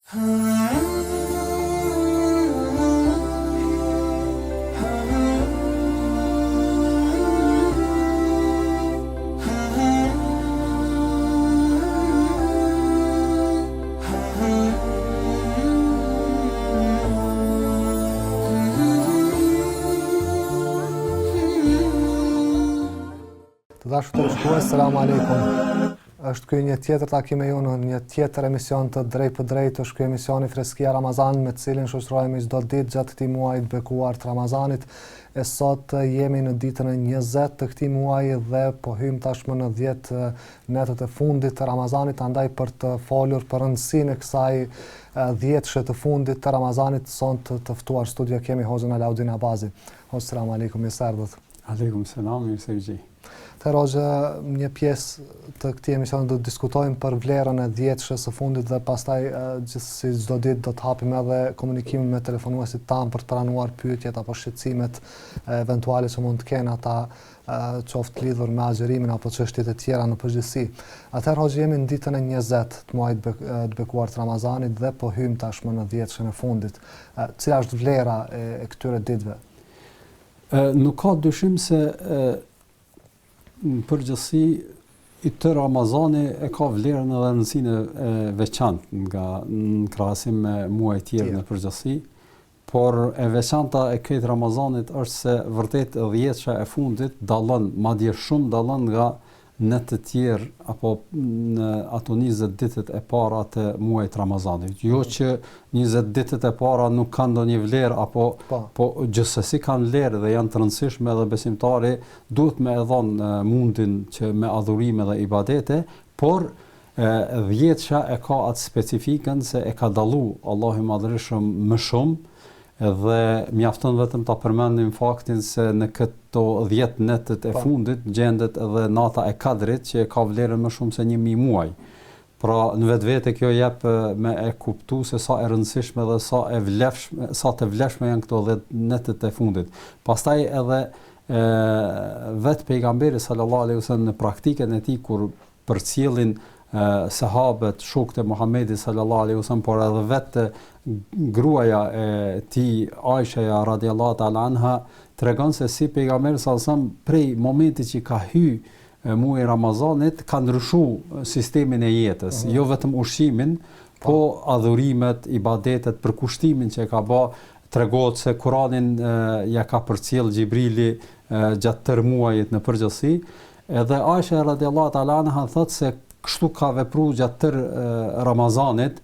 Të dashur televizionistë, selam aleikum. Është ky një tjetër takim me ju në një tjetër emision të drejt për drejt, është ky emisioni Freskia Ramazan me të cilin shoqërohemi çdo ditë gjatë këtij muaji të bekuar të Ramazanit. E sot jemi në ditën e 20 të këtij muaji dhe po hym tashmë në 10 netët e fundit të Ramazanit, andaj për të folur për rëndësinë e kësaj 10 të fundit të Ramazanit, sonte të ftuar studio kemi Hoxhën Alaudin Abazi. Hoxh, selam aleikum, mirë se erdhët. Aleikum selam, mirë se u gjej. Të Hoxhë, një pjesë të këtij emisioni do të diskutojmë për vlerën e 10 së fundit dhe pastaj si çdo ditë do të hapim edhe komunikimin me telefonuesit tanë për të pranuar pyetjet apo shqetësimet eventuale që mund të kenë ata qoftë lidhur me agjërimin apo çështjet e tjera në përgjithësi. Atëherë Hoxhë, jemi në ditën e 20 të muajit të bekuar të Ramazanit dhe po hym tashmë në 10 e fundit. Cila është vlera e këtyre ditëve? Nuk ka dyshim se në përgjithësi i të Ramazani e ka vlerën edhe rëndësinë e veçantë në krahasim me muaj tjerë në përgjithësi, por e veçanta e këtij Ramazanit është se vërtet 10 e fundit dallon, madje shumë dallon nga në të tjerë apo në ato 20 ditët e para të muajit Ramazanit. Jo që 20 ditët e para nuk kanë ndonjë vlerë apo po gjithsesi kanë vlerë dhe janë të rëndësishme dhe besimtari duhet me e dhënë mundin që me adhurime dhe ibadete, por 10 e ka atë specifikën se e ka dallu Allahu i Madhërisht më shumë. Dhe mjafton vetëm ta përmendim faktin se në këto 10 netët e fundit gjendet edhe nata e Kadrit që ka vlerën më shumë se 1000 muaj. Pra në vetvete kjo jep me e kuptu se sa e rëndësishme dhe sa të vlefshme janë këto 10 netët e fundit. Pastaj edhe vetë pejgamberi sallallahu alaihi wasallam në praktikën e tij kur përcjellin sahabët, shokët e Muhamedit sallallahu alaihi wasallam, por edhe vetë gruaja e tij Aisha radhiyallahu ta'ala anha tregon se si pejgamberi sallallahu alaihi wasallam prej momentit që ka hyrë muaji Ramazanit ka ndryshuar sistemin e jetës, jo vetëm ushqimin, po adhurimet, ibadetet, përkushtimin që ka bë. Tregohet se Kur'anin ja ka përcjell Xhibrili gjatë tërë muajit në përgjithësi, edhe Aisha radhiyallahu ta'ala anha thotë se kështu ka vepruar gjatë tërë Ramazanit,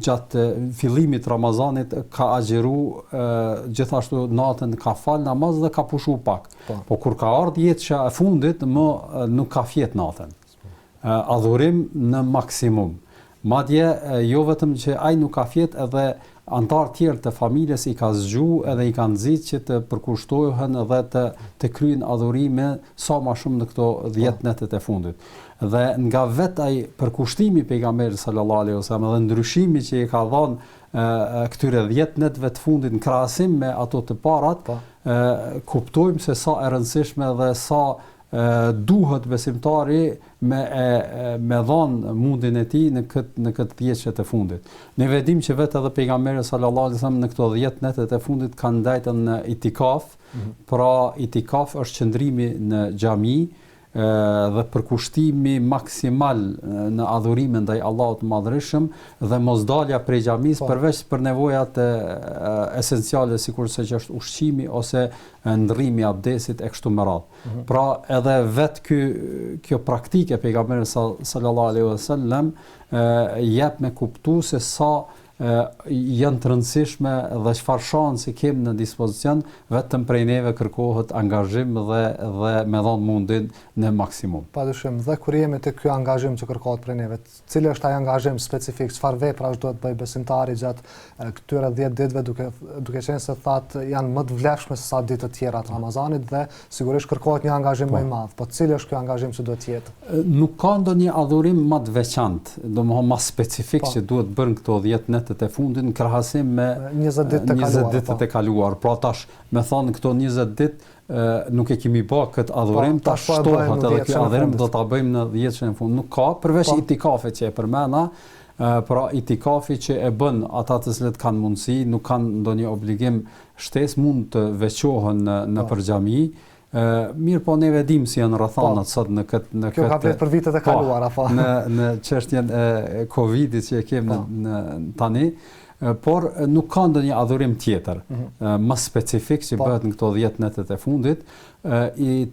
gjatë fillimit Ramazanit ka agjëruar, gjithashtu natën ka fal namaz dhe ka pushu pak. Po kur ka ardhur jetësha e fundit, më nuk ka fjet natën. Adhurim në maksimum. Madje jo vetëm që ai nuk ka fjet, edhe antar tjerë të familjes i ka zgju edhe i kanë nxit që të përkushtohen edhe të kryejnë adhurime sa më shumë në këto 10 netët e fundit. Dhe nga vetë ai përkushtimi pejgamberit sallallahu alaihi wasallam dhe ndryshimi që i ka dhënë këtyre 10 netëve të fundit në krahasim me ato të parat, kuptojmë se sa e rëndësishme dhe sa duhet besimtari me dhënë mundin e tij në këtë 10 të fundit. Ne vëdim që vetë edhe pejgamberi sallallahu alaihi wasallam në këto 10 netët e fundit kanë ndajtur në itikaf, pra itikaf është qëndrimi në xhami dhe përkushtimi maksimal në adhurime ndaj Allahut të Madhërisëm dhe mosdalja prej xhamis përveç për nevojat esenciale sikurse që është ushqimi ose ndrrimi i abdesit e kështu me radhë. Pra edhe vetë kjo praktike pejgamberit sallallahu alaihi wasallam jep me kuptu se sa janë të rëndësishme dhe çfarë shansi kemi në dispozicion, vetëm prej neve kërkohet angazhim dhe me dhënë mundin në maksimum. Padyshim, dhe kur jemi te ky angazhim që kërkohet prej neve, cili është ai angazhim specifik, çfarë veprash duhet bëj besimtari gjatë këtyre 10 ditëve, duke qenë se thatë janë më të vlefshme se sa ditët e tjera të Ramazanit dhe sigurisht kërkohet një angazhim më i madh. Po cili është ky angazhim që duhet jetë? Nuk ka ndonjë adhurim më të veçantë, domethënë më specifik që duhet bërë këto 10 net e fundit në krahasim me 20 ditët e kaluar. Pra tash me thonë këto 20 ditë nuk e kemi bë këtë adhurim, tash shtohet edhe ky adhurim do ta bëjmë në 10 në fund. Nuk ka përveç itikafit që e përmenda, Pra itikafi që e bën ata të cilët kanë mundësi, nuk kanë ndonjë obligim shtesë, mund të veçohen në përxhami. Mirë po neve dim si janë rrethanat sot në këtë Kjo ka vlerë për vitet e kaluara, po. Në çështjen e Covidit që e kemi në tani, por nuk ka ndonjë adhurim tjetër më specifik që bëhet në këto 10 netet e fundit. I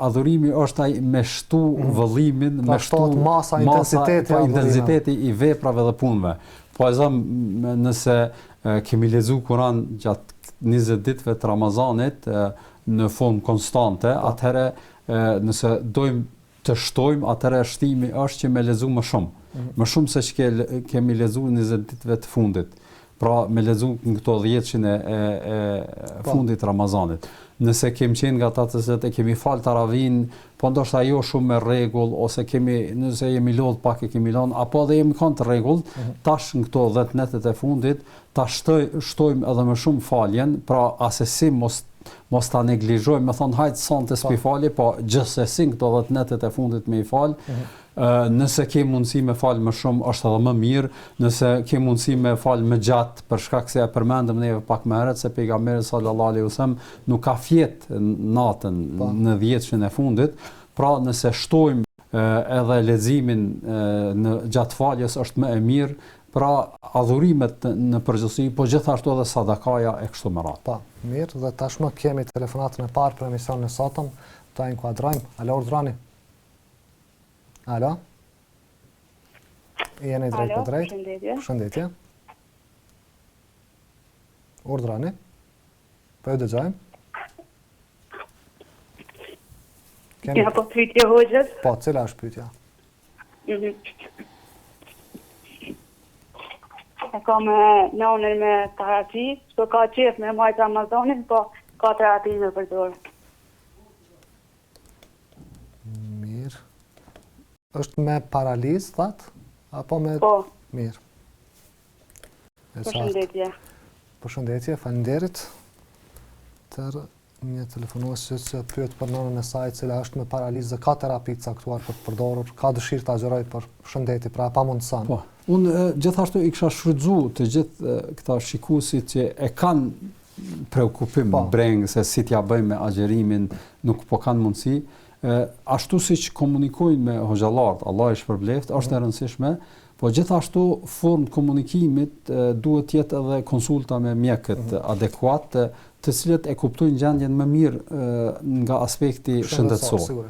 adhurimi është ai me shtu vëllimin, me shtu masa intensiteti i veprave dhe punëve. Po e zëm nëse kemi lexuar Kur'an gjatë 20 ditëve të Ramazanit në formë konstante, atëherë nëse dojmë të shtojmë, atëherë shtimi është që me lexu më shumë. Më shumë se që kemi lexuar 20 ditëve të fundit. Pra me lexu në këto 10 e fundit Ramazanit. Nëse kemi qenë nga ata të cilët e kemi fal taravin, po ndoshta jo shumë me rregull, ose nëse jemi lodh pak e kemi lënë, apo edhe jemi kanë të rregullt, tash në këto 10 netet e fundit, tash shtojmë edhe më shumë faljen, pra asesi mos ta neglizhojmë, me thonë hajtë sonte s'pi falje, po gjithsesi këto 10 netet e fundit me i fal. Nëse ke mundësi me fal më shumë, është edhe më mirë. Nëse ke mundësi me fal më gjatë, për shkak se e përmendëm neve pak më herët se pejgamberi sallallahu alaihi wasallam nuk ka fjet natën në 10 e fundit. Pra nëse shtojmë edhe leximin gjatë faljes është më e mirë. Pra adhurimet në përgjithësi, po gjithashtu edhe sadakaja e kështu me radhë. Po, mirë, dhe tashmë kemi telefonatën e parë për emisionin e sotëm, ta inkuadrojmë. Alo, urdhrani. Alo? Jeni drejt për drejt? Alo, Shëndetje. Urdhrani. Po ju dëgjojmë. Ja, po pyetje hoxhës. Po, cila është pyetja? E ka me nënën me terapi, s'po ka qef me majtë Ramazanin, po ka terapi me përdorë. Mirë. Është me paralizë, thatë? Apo me... Po. Mirë. Përshëndetje. Përshëndetje, faleminderit. Tërë një telefonues që pyet për nënën e saj, cila është me paralizë dhe ka terapi të caktuar për të përdorur, ka dëshirë të agjeroj për shëndeti, pra pa mundësan. Po. Unë gjithashtu i kisha shfrytzuar të gjithë këta shikuesit që e kanë preokupim breng se si t'ja bëjmë me agjerimin, nuk po kanë mundësi. Ashtu siç komunikojnë me hoxhallarët, Allah i shpërbleft, është e rëndësishme, po gjithashtu formë komunikimit duhet të jetë edhe konsulta me mjekët adekuat, të cilët e kuptojnë gjendjen më mirë nga aspekti shëndetësor.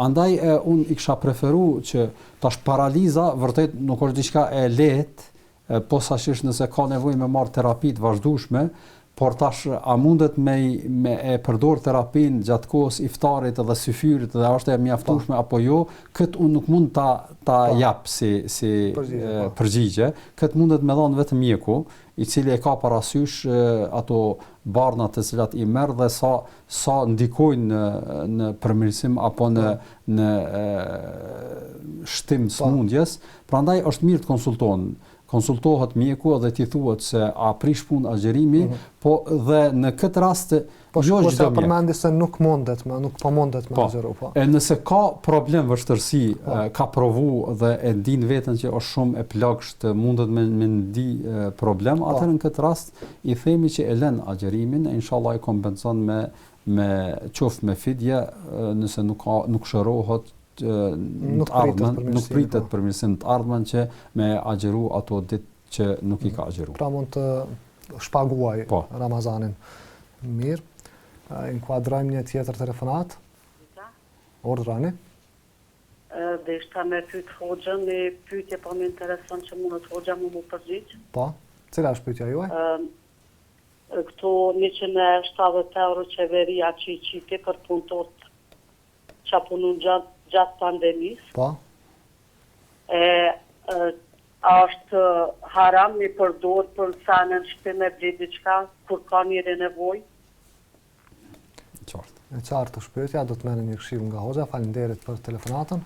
Andaj unë i kisha preferu që tash paraliza vërtet nuk është diçka e lehtë, posaçërisht nëse ka nevojë me marr terapi të vazhdueshme, por tash a mundet me e përdor terapin gjatë kohës iftarit dhe syfyrit dhe është e mjaftueshme apo jo, këtë unë nuk mund ta jap si përgjigje. Këtë mundet me dhënë vetëm mjeku, i cili e ka parasysh ato barna të cilat i merr dhe sa ndikojnë në përmirësim apo në shtim smundjes. Prandaj është mirë të konsultohet mjeku dhe t'i thuhet se a prish punë agjerimi, po dhe në këtë rast po jo çdo mjek. Përmendi se nuk po mundet me agjeru. Po. E nëse ka problem vështirësi, ka provu dhe e din veten që është shumë e plagsht, mundet me ndi problem, atëherë në këtë rast i themi që e lën agjerimin, inshallah e kompenzon me qoftë me fidje, nëse nuk shërohet nuk pritet përmirësim të ardhmen që me agjeru ato ditë që nuk i ka agjeru. Pra mund të shpaguaj Ramazanin. Mirë. Inkuadrojmë një tjetër telefonat. Urdhrani. Dhe ishta me pyet hoxhën, një pyetje po më intereson që mundet hoxha mu përgjigj. Po. Cila është pyetja juaj? Këto 170 euro qeveria që i qiti për punëtorët që punun gjatë pandemisë. Po. A është haram një përdor për sa në shtëpi me bërë diçka kur ka njëri nevojë? Qartë. E qartë është pyetja, do të merrem një këshill nga hoxha. Faleminderit për telefonatën.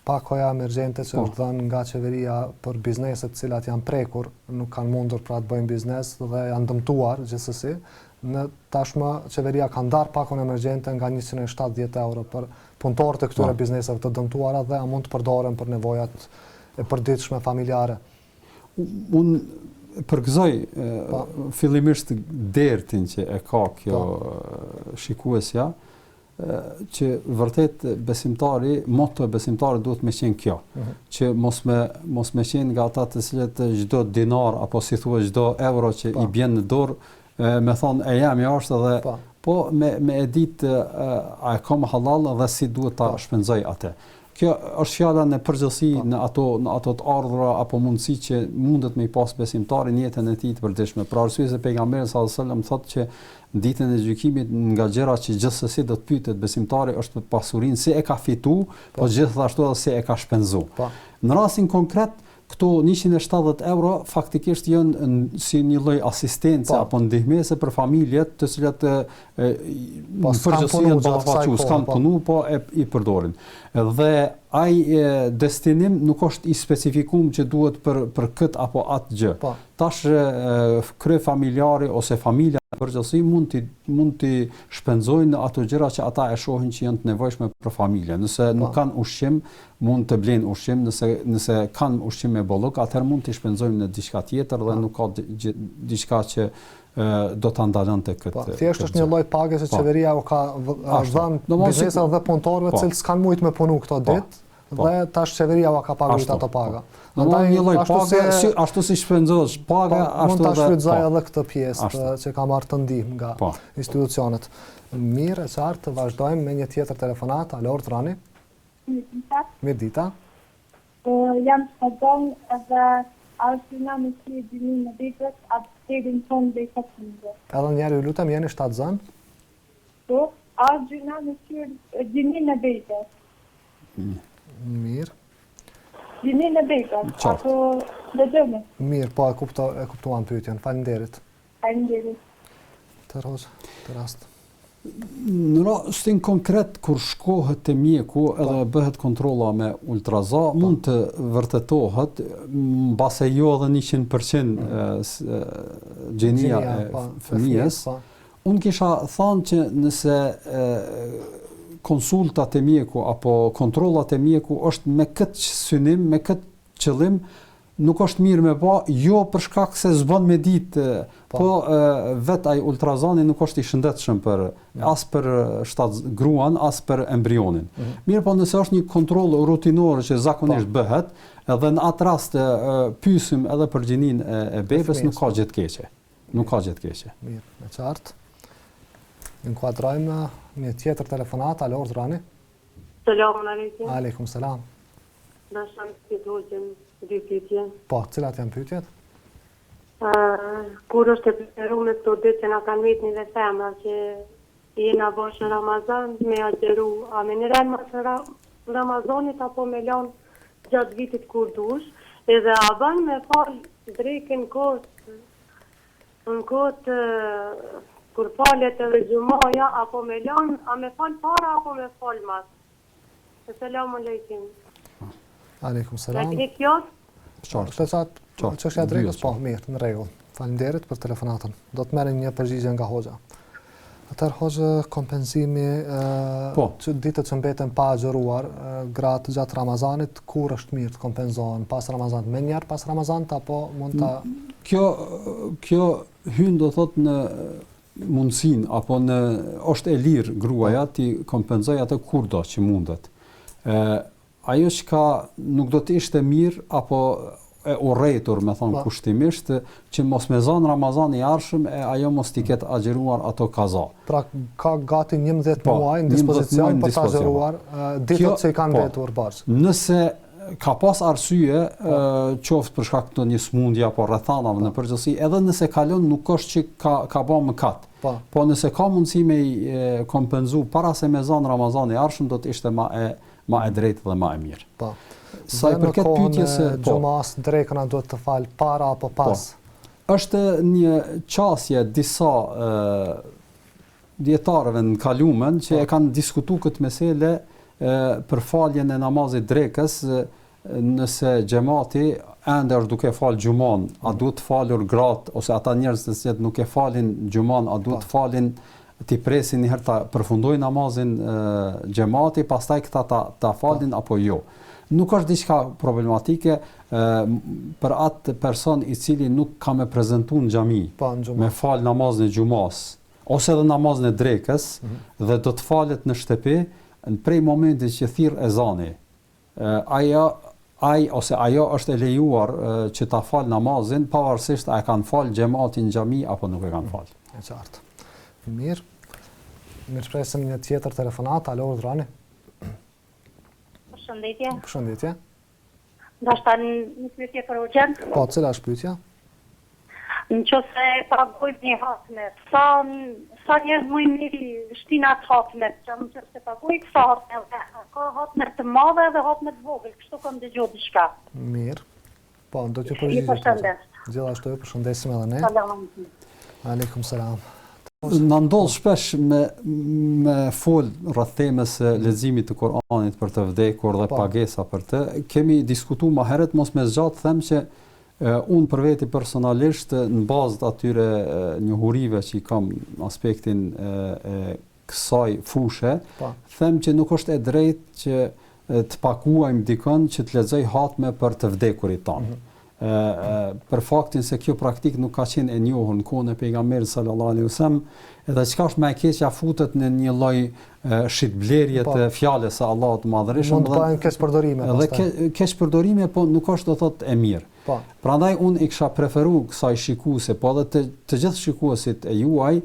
Pakoja emergjente që është dhënë nga qeveria për bizneset cilat janë prekur, nuk kanë mundur pra të bëjnë biznes dhe janë dëmtuar gjithsesi, Në tashmë qeveria ka ndarë pakun emergjente nga 170 euro për punëtorët e këtyre bizneseve të dëmtuara dhe a mund të përdoren për nevojat e përditshme familjare. Unë përgëzoj fillimisht dertin që e ka kjo shikuesja, që vërtet besimtari, motto e besimtarit duhet me qenë kjo, që mos me qenë nga ata të cilët çdo dinar apo si thua çdo euro që i bjen në dorë, me thonë e jam jashtë dhe po me e ditë a e kam halal dhe si duhet ta shpenzoj atë. Kjo është fjala në përgjithësi në ato të ardhura apo mundësi që mundet me i pas besimtari në jetën e tij të përditshme. Për arsye se pejgamberi sallallahu alajhi wasallam thotë që ditën e gjykimit nga gjëra që gjithsesi do të pyetet besimtari është për pasurinë si e ka fitu, po gjithashtu edhe si e ka shpenzu. Në rastin konkret, këto 170 euro faktikisht janë si një lloj asistence apo ndihmese për familjet të cilat përgjithësi janë ballafaqur, s'kan punu, po i përdorin. Dhe ai destinim nuk është i specifikuar që duhet për këtë apo atë gjë. Tash krye familjari ose familja përgjithësi mund t'i shpenzojnë ato gjëra që ata e shohin që janë të nevojshme për familjen. Nëse nuk kanë ushqim, mund të blejnë ushqim, nëse kanë ushqim me bollok, atëherë mund t'i shpenzojnë në diçka tjetër dhe nuk ka diçka që do ta ndalonte këtë. Thjesht është një lloj page që qeveria u ka dhënë biznesave dhe punëtorëve të cilët s'kan mujt me punu këto ditë. Dhe tash qeveria ka paguajtur ato paga. Andaj një lloj page, ashtu si shpenzohesh paga, ashtu mund ta shfrytëzoj edhe këtë pjesë që ka marrë të ndihmë nga institucionet. Mirë, e qartë, vazhdojmë me një tjetër telefonat. Alo, Rani. Mirëdita. Jam shpëton edhe arsina me si dinin në ditës atë tërin tonë dhe i këtëmëve. Edhe njerë ju lutem, jeni shtatzën? Po, arsina me si dinin në ditës. Mirë. Dinin në ditës, apo dhe dëme. Mirë, po e kuptuan pyetjen. Faleminderit. Faleminderit. Të rast. Në rastin konkret, kur shkohet te mjeku edhe bëhet kontrolla me ultraza, mund të vërtetohet, mbase jo edhe 100% gjenia e fëmijës. Unë kisha thënë që nëse konsultat e mjeku apo kontrollat e mjeku është me këtë synim, me këtë qëllim, nuk është mirë me ba, jo për shkak se s'bën me ditë, po vetë ai ultrazani nuk është i shëndetshëm as për gruan, as për embrionin. Mirë, po nëse është një kontroll rutinor që zakonisht bëhet, edhe në atë rast pyesim edhe për gjinin e bebes, nuk ka gjë të keqe. Nuk ka gjë të keqe. Mirë, me qartë. Inkuadrojmë një tjetër telefonat. Alo, Rani. Selamun alejkum. Aleikum selam. Dasham të dojëm dy pyetje. Po, cilat janë pyetjet? Kur është e preferuar me këto ditë që na kanë vetën dhe femra që jena bosh në Ramazan me agjeru, a me në Ramazanit apo me lanë gjatë vitit kur dush, edhe a ban me fal drekën në kohët kur falet edhe gjumaja, apo me lanë, a me fal para apo me fal mas. Selamun alejkum. Aleikum selam. Në këtë kjo? Çështja e drekës, po, mirë, në rregull. Faleminderit për telefonatën. Do të merrim një përgjigje nga hoxha. Atëherë hoxha, kompenzimi që ditët që mbeten pa agjëruar, gratë gjatë Ramazanit, kur është mirë të kompenzohen? Pas Ramazanit, me njerë pas Ramazanit, apo mund ta... Kjo hyn do thot në mundësin, apo është e lirë gruaja ti kompenzoj atë kur do që mundet. Ajo që nuk do të ishte mirë, apo e urrejtur, me thonë kushtimisht, që mos me zonë Ramazan i arshëm, ajo mos t'i ketë agjeruar ato kaza. Pra ka gati 11 muaj në dispozicion për t'a agjeruar ditët që i kanë vetur bashkë. Nëse ka pas arsye, qoftë për shkak të një smundje apo rrethanave në përgjithësi, edhe nëse kalon nuk është që ka bë mëkat. Po nëse ka mundësi me kompenzu para se me zonë Ramazan i arshëm, do të ishte ma e drejtë dhe ma e mirë. Po. Sa i përket pyetjes se gjumas drekën duhet të fal para apo pas. Është një qasje disa dietarëve në kalumen që e kanë diskutuar këtë mesele për faljen e namazit drekës, nëse xhamati ender duke fal xhuman, a duhet të falur gratë ose ata njerëz që nuk e falin xhuman, a duhet të falin ti presin një herë ta përfundojnë namazin xhamati, pastaj këta ta falin apo jo. Nuk është diçka problematike për atë person i cili nuk ka me prezantuar në xhami, me fal namazin e xumas ose edhe namazin e drekës dhe do të falet në shtëpi në prej momentit që thirr ezani. Ajo është e lejuar që ta fal namazin pavarësisht a e kanë fal xhamatin në xhami apo nuk e kanë fal. E qartë. Mirë. Mirëpresim një tjetër telefonat. Alo, Rani. Përshëndetje. Përshëndetje. Dashta një pyetje për urgjent. Po, cila është pyetja? Nëse pagojmë një hatme, sa njerëz më i miri shtin atë hatme, që nëse pagoj kësa hatme, ka hatme të madhe dhe hatme të vogël, kështu kam dëgjuar diçka. Mirë. Po, do t'ju përgjigjem. Përshëndet. Gjithashtu ju përshëndesim edhe ne. Selam. Aleikum selam. Na ndodh shpesh me fol rreth temës së leximit të Kuranit për të vdekur dhe pagesa për të. Kemi diskutuar më herët, mos me zgjat them që unë për veti personalisht në bazë të atyre njohurive që i kam aspektin e kësaj fushë, them që nuk është e drejtë që të paguajmë dikën që të lexoj hatme për të vdekurit tonë. Për faktin se kjo praktik nuk ka qenë e njohur në kohën e pejgamberit sallallahu alaihi wasallam, edhe çka është më e keq ja futet në një lloj shitblerje të fjalës së Allahut të Madhërisht. Mund të bëjmë keqpërdorime. Edhe keqpërdorime, po nuk është do thotë e mirë. Prandaj unë i kisha preferuar kësaj shikuese, po edhe të gjithë shikuesit e juaj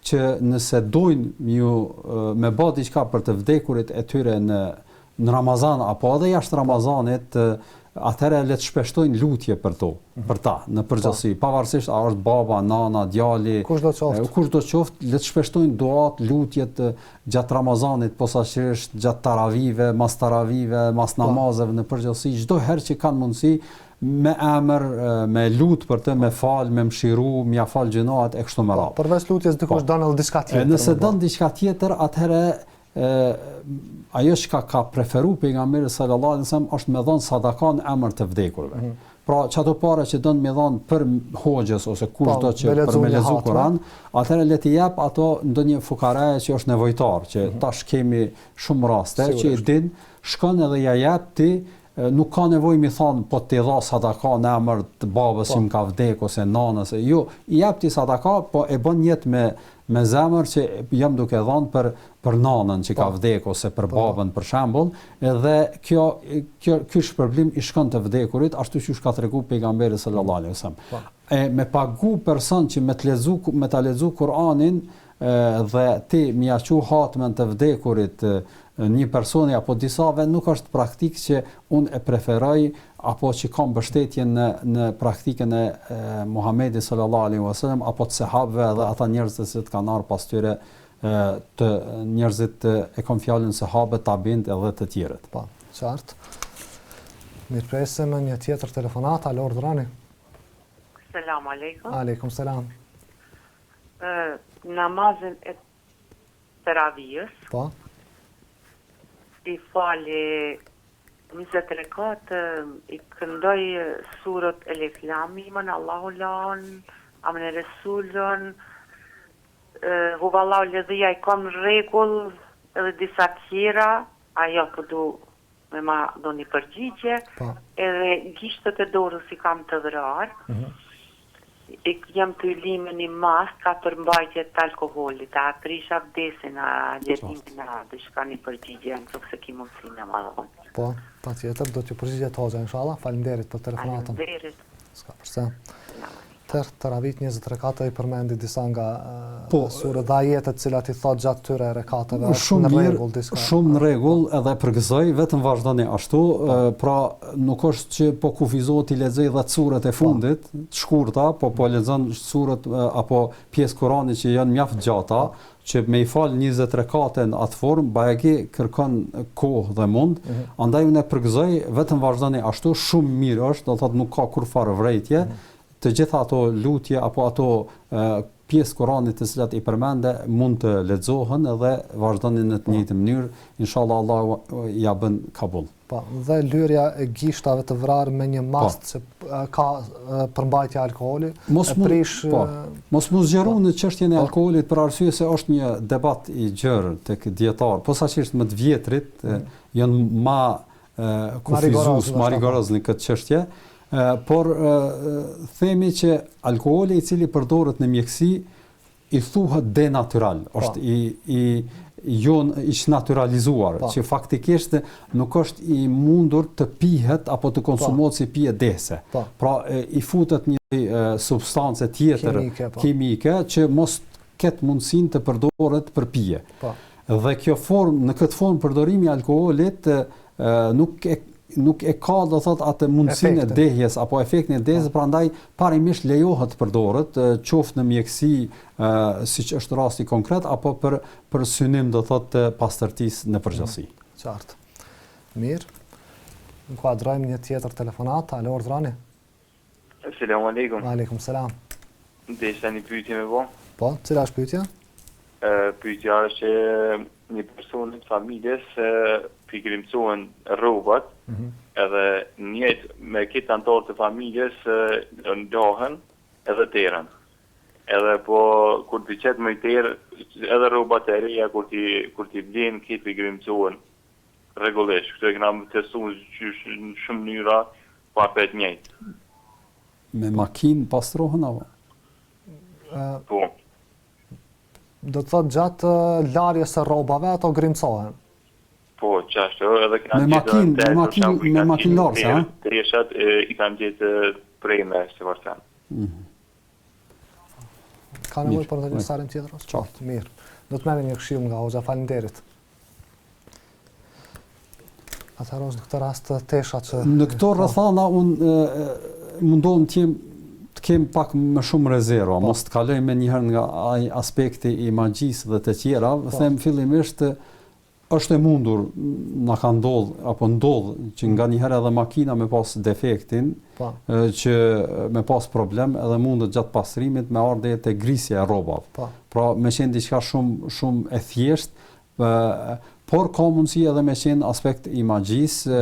që nëse dojnë ju me bë diçka për të vdekurit e tyre në Ramazan apo edhe jashtë Ramazanit, atëherë le të shpeshtojnë lutje për ta në përgjithësi, pavarësisht a është baba, nana, djali, kush do qoftë, le të shpeshtojnë duat, lutjet gjatë Ramazanit, posaçërisht gjatë taravive, mas namazeve në përgjithësi, çdo herë që kanë mundësi me emër, me lut për të, me fal, me mshiru, me fal gjinoat e kështu me radhë. Përveç lutjes dikush don edhe diçka tjetër. Nëse don diçka tjetër, atëherë ajo që ka preferu pejgamberi sallallahu alaihi wasallam është me dhënë sadaka në emër të vdekurve. Pra çato para që don me dhënë për hoxhës ose kushdo që për me lexu Kur'an, atëherë le të jap ato ndonjë fukare që është nevojtar, që tash kemi shumë raste që i din, shkon edhe ja jap ti, nuk ka nevojë mi thon po ti dha sadaka në emër të babës që më ka vdekur ose nanës, jo, i jap ti sadaka, po e bën jetë me zemër që jam duke dhënë për nanën që ka vdekur ose për babën për shembull, edhe ky shpërblim i shkon të vdekurit ashtu siç ka treguar pejgamberi sallallahu alaihi wasallam. Me pagu person që me ta lexu Kur'anin dhe ti më ia quh hatmen të vdekurit një personi apo disave nuk është praktik që unë e preferoj apo që kam mbështetje në praktikën e Muhamedit sallallahu alaihi wasallam apo të sahabëve dhe ata njerëz që kanë ardhur pas tyre të njerëzit e kanë fjalën sahabët, tabiint edhe të tjerët. Po, qartë. Mirëpresim një tjetër telefonat, alo Rani. Selam aleikum. Aleikum selam. Namazin e teravijës. Po. I fali 20 rekat, i këndoj surët El Islami, iman Allahu laun, amen e Resulun, huvallahu ledhia i kam rregull, edhe disa tjera, ajo po du me ma do një përgjigje, edhe gishtët e dorës i kam të dhërarë, jam të lime një mas ka përmbajtje të alkoholit, a prisha vdesin, a gjetimin, a dishka një përgjigje, në të se ki mundësi në madhon. Po, pa tjetër, do t'ju përgjigje të hoxha, inshallah, falimderit për telefonatën. Falimderit. Ska përse. Teravit 20 rekate i përmendi disa nga surë dhe ajetet cilat i thot gjatë tyre rekateve, në rregull diska. Shumë në rregull, edhe përgëzoj, vetëm vazhdoni ashtu, pra nuk është që po kufizohet i lexoj dhe surët e fundit, të shkurta, po lexon surët apo pjesë Kuranit që janë mjaft gjata, që me i fal 20 rekate në atë formë, bajegi kërkon kohë dhe mund, andaj unë e përgëzoj, vetëm vazhdoni ashtu, shumë mirë është, do thotë nuk ka kur farë vrejtje, të gjitha ato lutje apo ato pjesë Kuranit të cilat i përmende mund të lexohen dhe vazhdoni në të njëjtën mënyrë, inshallah Allahu ja bën kabul. Po, dhe lyerja e gishtave të vrarë me një mast që ka përmbajtje alkooli, mos mu zgjeru në çështjen e alkoolit për arsye se është një debat i gjerë tek dietar, posaçërisht më të vjetrit janë ma kufizues, ma rigoroz në këtë çështje, por themi që alkooli i cili përdoret në mjeksi i thuhet denatural, është i naturalizuar, që faktikisht nuk është i mundur të pihet apo të konsumohet si pije dese. Pra i futet një substance tjetër kimike që mos ketë mundësinë të përdoret për pije. Dhe kjo në këtë formë përdorimi i alkoolit nuk e ka do thot atë mundësinë e dehjes apo efektin e dehjes, prandaj parimisht lejohet të përdoret qoftë në mjeksi siç është rasti konkret apo për synim do thot të pastërtisë në përgjithësi. Qartë. Mirë. Inkuadrojmë një tjetër telefonat. Alo, urdhrani. Selamun alejkum. Aleikum selam. Desha një pyetje me bo. Po, cila është pyetja? Pyetja është që një person të familjes pikërimcohen rrobat, edhe njëjtë me këtë antar të familjes ndahen edhe terën. Edhe po kur ti qet më tërë edhe rrobat e reja kur ti vlen këtë pikërimcohen rregullisht. Këtë kena testuar në shumë mënyra pa të njëjtë. Me makinë pastrohen apo? Po. Do të thotë gjatë larjes së rrobave ato grimcohen. Po, qashtë, edhe këna me makinë larse, ha? Të reshat i kanë gjithë prejme, se vërtan. Ka nevojë për të një sarim tjetër? Qartë. Mirë. Do të merrem një këshill nga Hoxha, faleminderit. Atëherë në këtë rast tesha që... Në këto rrethana unë mundohem të kem pak më shumë rezerva, mos të kaloj me njëherë nga ai aspekti i magjisë dhe të tjera, them fillimisht është e mundur, na ka ndodh apo ndodh që nga njëherë edhe makina me pas defektin, që me pas problem edhe mundet gjatë pastrimit me ardhe te grisja e rrobave. Pra me qenë diçka shumë e thjeshtë, por ka mundësi edhe me qenë aspekt i magjisë,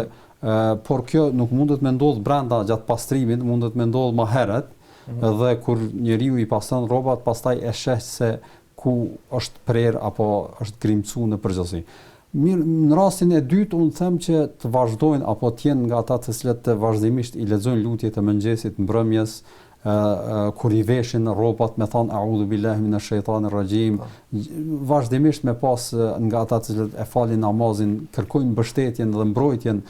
por kjo nuk mundet me ndodh brenda gjatë pastrimit, mundet me ndodh më herët, dhe kur njeriu i pastron rrobat, pastaj e sheh se ku është prerë apo është grimcu në përgjithësi. Mirë, në rastin e dytë unë them që të vazhdojnë apo të jenë nga ata të cilët vazhdimisht i lexojnë lutjet e mëngjesit mbrëmjes, kur i veshin rrobat me thon a'udhu billahi minash shaitanir rajim, vazhdimisht me pas nga ata të cilët e falin namazin, kërkojnë mbështetjen dhe mbrojtjen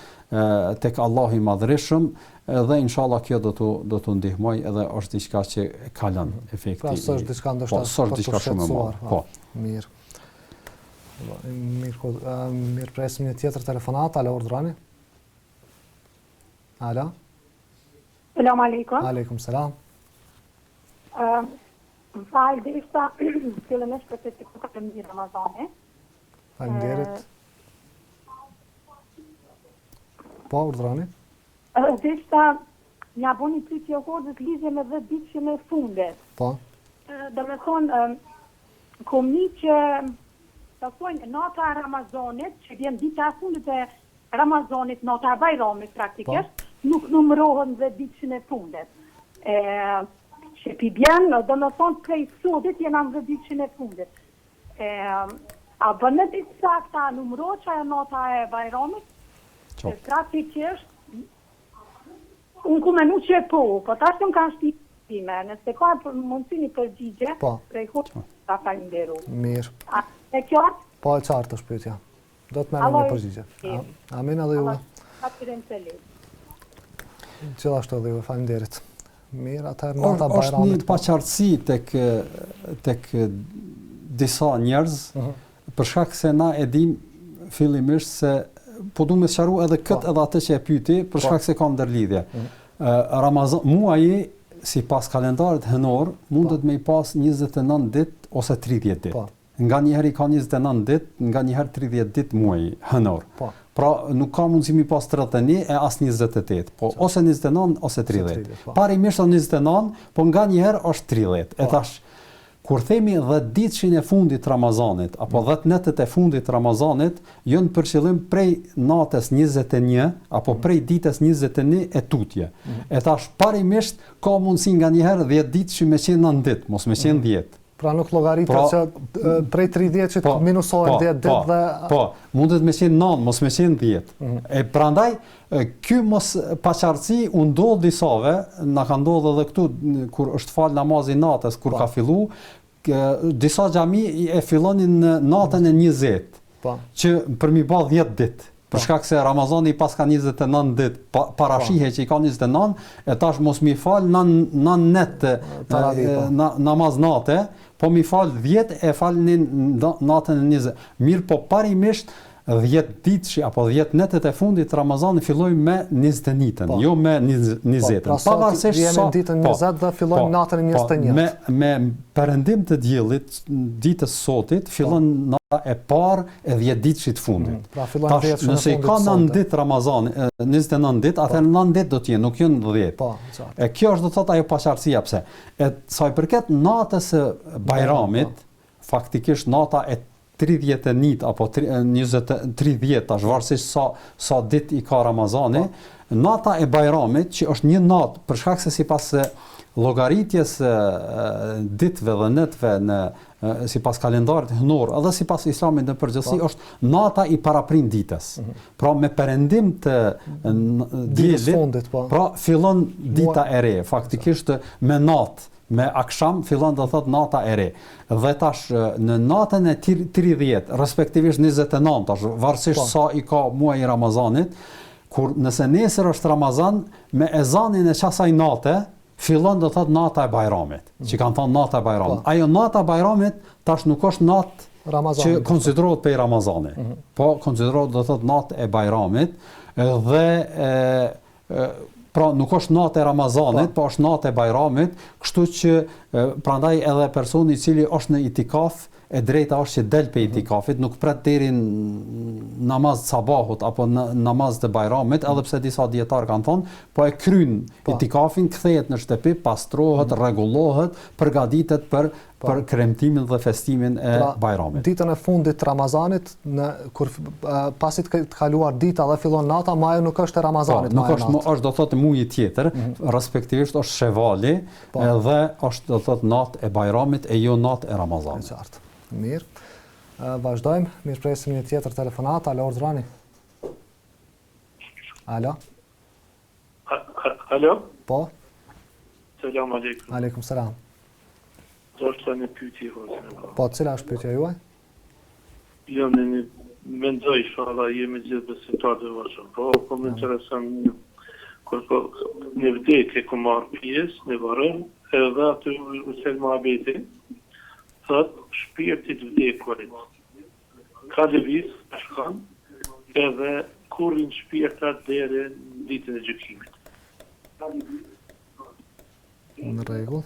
tek Allahu i Madhërisëm, dhe inshallah kjo do të ndihmoj edhe është diçka që ka lënë efekti. Pra s'është diçka ndoshta për të shqetësuar. Po. Mirë. Mirë, presim një tjetër telefonat. Alo, urdhrani. Alo. Selam aleikum. Aleikum selam. Më falë, derisa fillimisht për të këtë mirë Ramazani. Faleminderit. Po, urdhrani. Derisa ja bëni pyetje Hoxhës lidhje me 10 ditën e fundit. Po. Do me thonë, komi që të thonë nata e Ramazanit, që vjen dita e fundit e Ramazanit, nata e Bajramit praktikisht, nuk numërohen 10 ditën e fundit. Që pi bjen, do me thonë prej sotit jena në 10 ditën e fundit. A bënë ditë sakta numërohet që e nata e Bajramit? Praktikisht, unë ku menu që po tash më kanë shtime, nëse ka mundësi një përgjigje, prej Hoxhës ta falenderoj. Mirë. A e qartë? Po e qartë është pyetja. Do të merrem një përgjigje. Amin edhe juve. Gjithashtu edhe juve, faleminderit. Mirë, atëherë nata Bajramit. Është një paqartësi tek disa njerëz, për shkak se na e dim fillimisht se po du me sqaru edhe këtë edhe atë që e pyeti, për shkak se ka ndërlidhje. Ramazan, muaji sipas kalendarit hënor mundet me i pas 29 ditë ose 30 ditë. Nga njëherë ka 29 ditë, nga njëherë 30 ditë muaji hënor. Pra nuk ka mundësi mi pas 31 e as 28, po ose 29 ose 30. Parimisht është 29, po nga njëherë është 30. E tash Kur themi 10 ditëshin e fundit të Ramazanit apo 10 netët e fundit të Ramazanit, janë për qëllim prej natës 21 apo prej ditës 21 e tutje. E tash parimisht ka mundësi nganjëherë 10 ditë që me qenë 9 ditë, mos me qenë 10. Pra nuk llogaritet që prej 30 që të minusohen 10 ditë dhe... Po, mundet me qenë 9, mos me qenë 10. E prandaj, ky mos paqartësi u ndodh disave, na ka ndodhur edhe këtu kur është fal namazi natës, kur ka fillu, disa xhami e fillonin në natën e 20, që për mi bë 10 ditë. Për shkak se Ramazani pas ka 29 ditë, parashihe që i ka 29, e tash mos mi fal në net namaz nate, po mi fal 10 e falnin natën e 20. Mirë, po parimisht 10 ditësh apo 10 netët e fundit të Ramazanit fillojnë me 21-ën, jo me 20-ën. Pavarësisht sa ditën 20 dhe fillojnë natën e 21. Me perëndim të diellit ditës sotit fillon nata e parë e 10 ditësh të fundit. Pra fillon 10 ditësh. Nëse ka 9 ditë Ramazani, 29 ditë, atëherë 9 ditë do të jenë, nuk janë 10. Po, e kjo është do të thotë ajo paqartësia pse. E sa i përket natës së Bajramit, faktikisht nata e 31 apo 30 tash varësisht sa ditë i ka Ramazani, nata e Bajramit që është një natë për shkak se sipas llogaritjes ditëve dhe netëve në sipas kalendarit hënor, edhe sipas Islamit në përgjithësi është nata i paraprind ditës. Pra me perëndim të diellit, pra fillon dita e re, faktikisht me natë. Me aksham fillon të thot nata e re. Dhe tash në natën e 30, respektivisht 29, tash varësisht sa i ka muaji i Ramazanit, kur nëse nesër është Ramazan, me ezanin e qasaj nate, fillon të thot nata e Bajramit, që kanë thënë nata e Bajramit. Ajo nata e Bajramit tash nuk është natë që konsiderohet për Ramazani. Po konsiderohet të thot natë e Bajramit dhe pra nuk është natë e Ramazanit, po është natë e Bajramit, kështu që prandaj edhe personi i cili është në itikaf, e drejta është që del pe itikafit, nuk pret deri në namaz të sabahut apo në namaz të Bajramit, edhe pse disa dietar kanë thonë, po e kryn itikafin, kthehet në shtëpi, pastrohet, rregullohet, përgatitet për kremtimin dhe festimin e Bajramit. Ditën e fundit të Ramazanit, kur pasi të kaluar dita dhe fillon nata, ma ajo nuk është e Ramazanit. Nuk është do thotë muji tjetër, respektivisht është Shevali dhe është do thotë natë e Bajramit e jo natë e Ramazanit. Qartë. Mirë. Vazhdojmë, mirë presim një tjetër telefonat. Alo, Ordrani. Alo. Alo. Po. Selam aleikum. Aleikum selam. Do të një pyetje hoxha. Po, cila është pyetja juaj? Jo, ne mendoj inshallah jemi gjithë besimtarë të vështirë. Po më intereson kur një vdekje ku marr pjesë në varën, edhe aty Hussein Mohabeti thot shpirti të vdekurit. Ka lëviz, shkon, edhe kurrin shpirtat deri në ditën e gjykimit. Në rregull.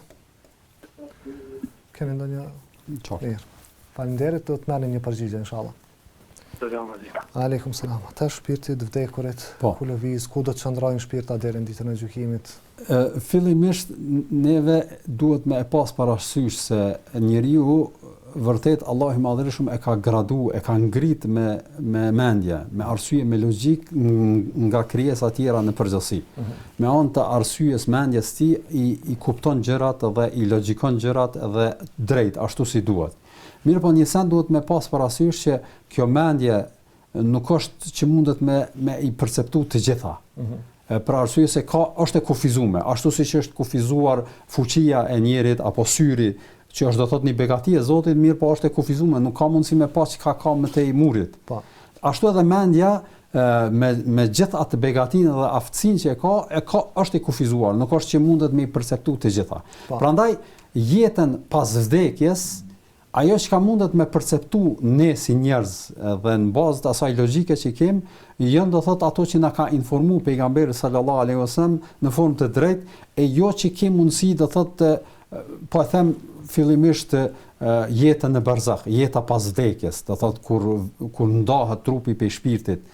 Kemi ndonjë mirë. Faleminderit, do të merrni një përgjigje inshallah. Selam aleikum. Aleikum selam. Të shpirti të vdekurit, ku lëviz, ku do të qëndrojnë shpirtat deri në ditën e gjykimit? Fillimisht neve duhet me e pas parasysh se njeriu vërtet Allah i Madhërisht e ka gradu, e ka ngrit me mendje, me arsye, me logjik nga krijesa tjera në përgjithësi. Me anë të arsyes mendjes ti i kupton gjërat dhe i logjikon gjërat dhe drejt ashtu si duhet. Mirë po një sen duhet me pas parasysh që kjo mendje nuk është që mundet me i perceptu të gjitha. Për arsye se është e kufizuar, ashtu siç është kufizuar fuqia e njerit apo syri, që është do thot një begati e Zotit, mirë po është e kufizuar, nuk ka mundësi me pas që ka më tej murit. Po. Ashtu edhe mendja me gjithë atë begatinë dhe aftësinë që e ka është e kufizuar, nuk është që mundet me i perceptu të gjitha. Prandaj jetën pas vdekjes, ajo që ka mundet me perceptu ne si njerëz dhe në bazë të asaj logjike që kem, janë do thot ato që na ka informu pejgamberi sallallahu alaihi wasallam në formë të drejtë, e jo që kem mundësi do thot po e them fillimisht jetën në barzakh, jeta pas vdekjes, do thot kur ndahet trupi prej shpirtit,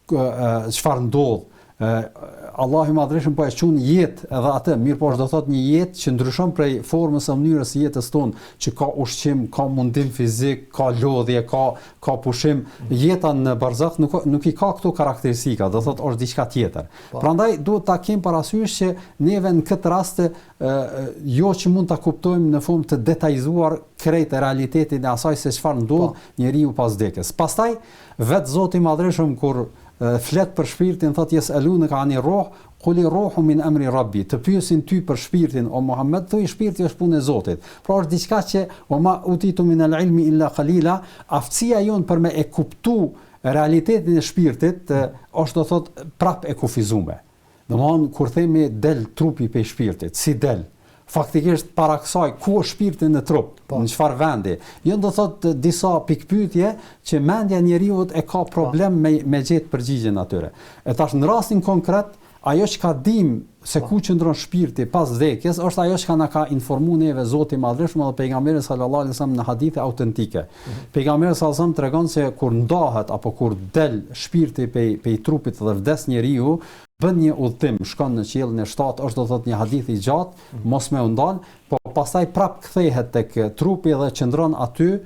çfarë ndodh, Allahu i Madhreshëm po e quajnë jetë edhe atë, mirë po është do thot një jetë që ndryshon prej formës së mënyrës së jetës tonë, që ka ushqim, ka mundim fizik, ka lodhje, ka pushim. Jeta në barzakh nuk i ka këto karakteristika, do thot është diçka tjetër. Prandaj duhet ta kemi parasysh që neve në këtë rast jo që mund ta kuptojmë në formë të detajzuar krejt realitetin e asaj se çfarë ndodh njeriu pas vdekjes. Pastaj vetë Zoti i Madhreshëm kur flet për shpirtin, thot yesalunaka ani ruh, quli ruhu min amri rabbi. Të pyesin ty për shpirtin, o Muhammed, thuaj shpirti është punë e Zotit. Pra është diçka që o ma utitu min al-ilmi illa qalila, aftësia jon për me e kuptu realitetin e shpirtit është do thot prap e kufizuar. Domthon kur themi del trupi pe shpirtit, si del? Faktikisht para kësaj ku është shpirti në trup, në çfarë vendi. Jo do thot disa pikpyetje që mendja e njeriu e ka problem me gjetë përgjigjen atyre. E tash në rastin konkret, ajo që ka dim se ku qëndron shpirti pas vdekjes është ajo që na ka informuar neve Zoti i Madhreshëm dhe pejgamberi sallallahu alajhi wasallam në hadithe autentike. Pejgamberi sallallahu alajhi wasallam tregon se kur ndahet apo kur del shpirti pej trupit dhe vdes njeriu, bën një udhtim, shkon në qiellin e 7, është do thot një hadith i gjatë, mos më u ndal, po pastaj prap kthehet tek trupi dhe qëndron aty,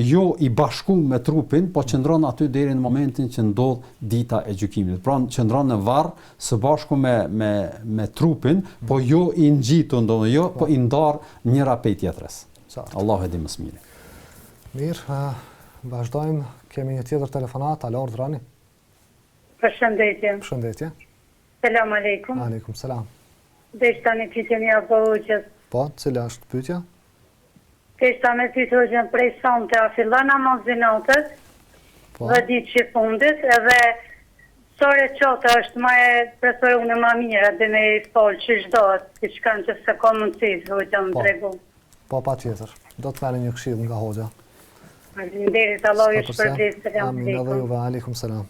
jo i bashkuar me trupin, po qëndron aty deri në momentin që ndodh dita e gjykimit. Pra qëndron në varr së bashku me trupin, po jo i ngjitur, ndonë jo, po i ndar njëra pej tjetrës. Allahu e di më së miri. Mirë, vazhdojmë, kemi një tjetër telefonat, alo, urdhrani. Përshëndetje. Përshëndetje. Selam aleikum. Aleikum selam. Deshta një pyetje një abogjës. Po, cila është pyetja? Deshta me pyetje hoxhën prej sonte, a fillon namazin natës? Po. Dhe ditë që fundit, edhe sore qota është më e preferuar më mirë, dhe me i fol që çdo, siç kanë që se ka mundësi, hoxhën tregu. Po, patjetër. Do të merrni një këshill nga hoxha. Faleminderit, Allah ju shpërblet. Selam aleikum. Amin, edhe juve, aleikum selam.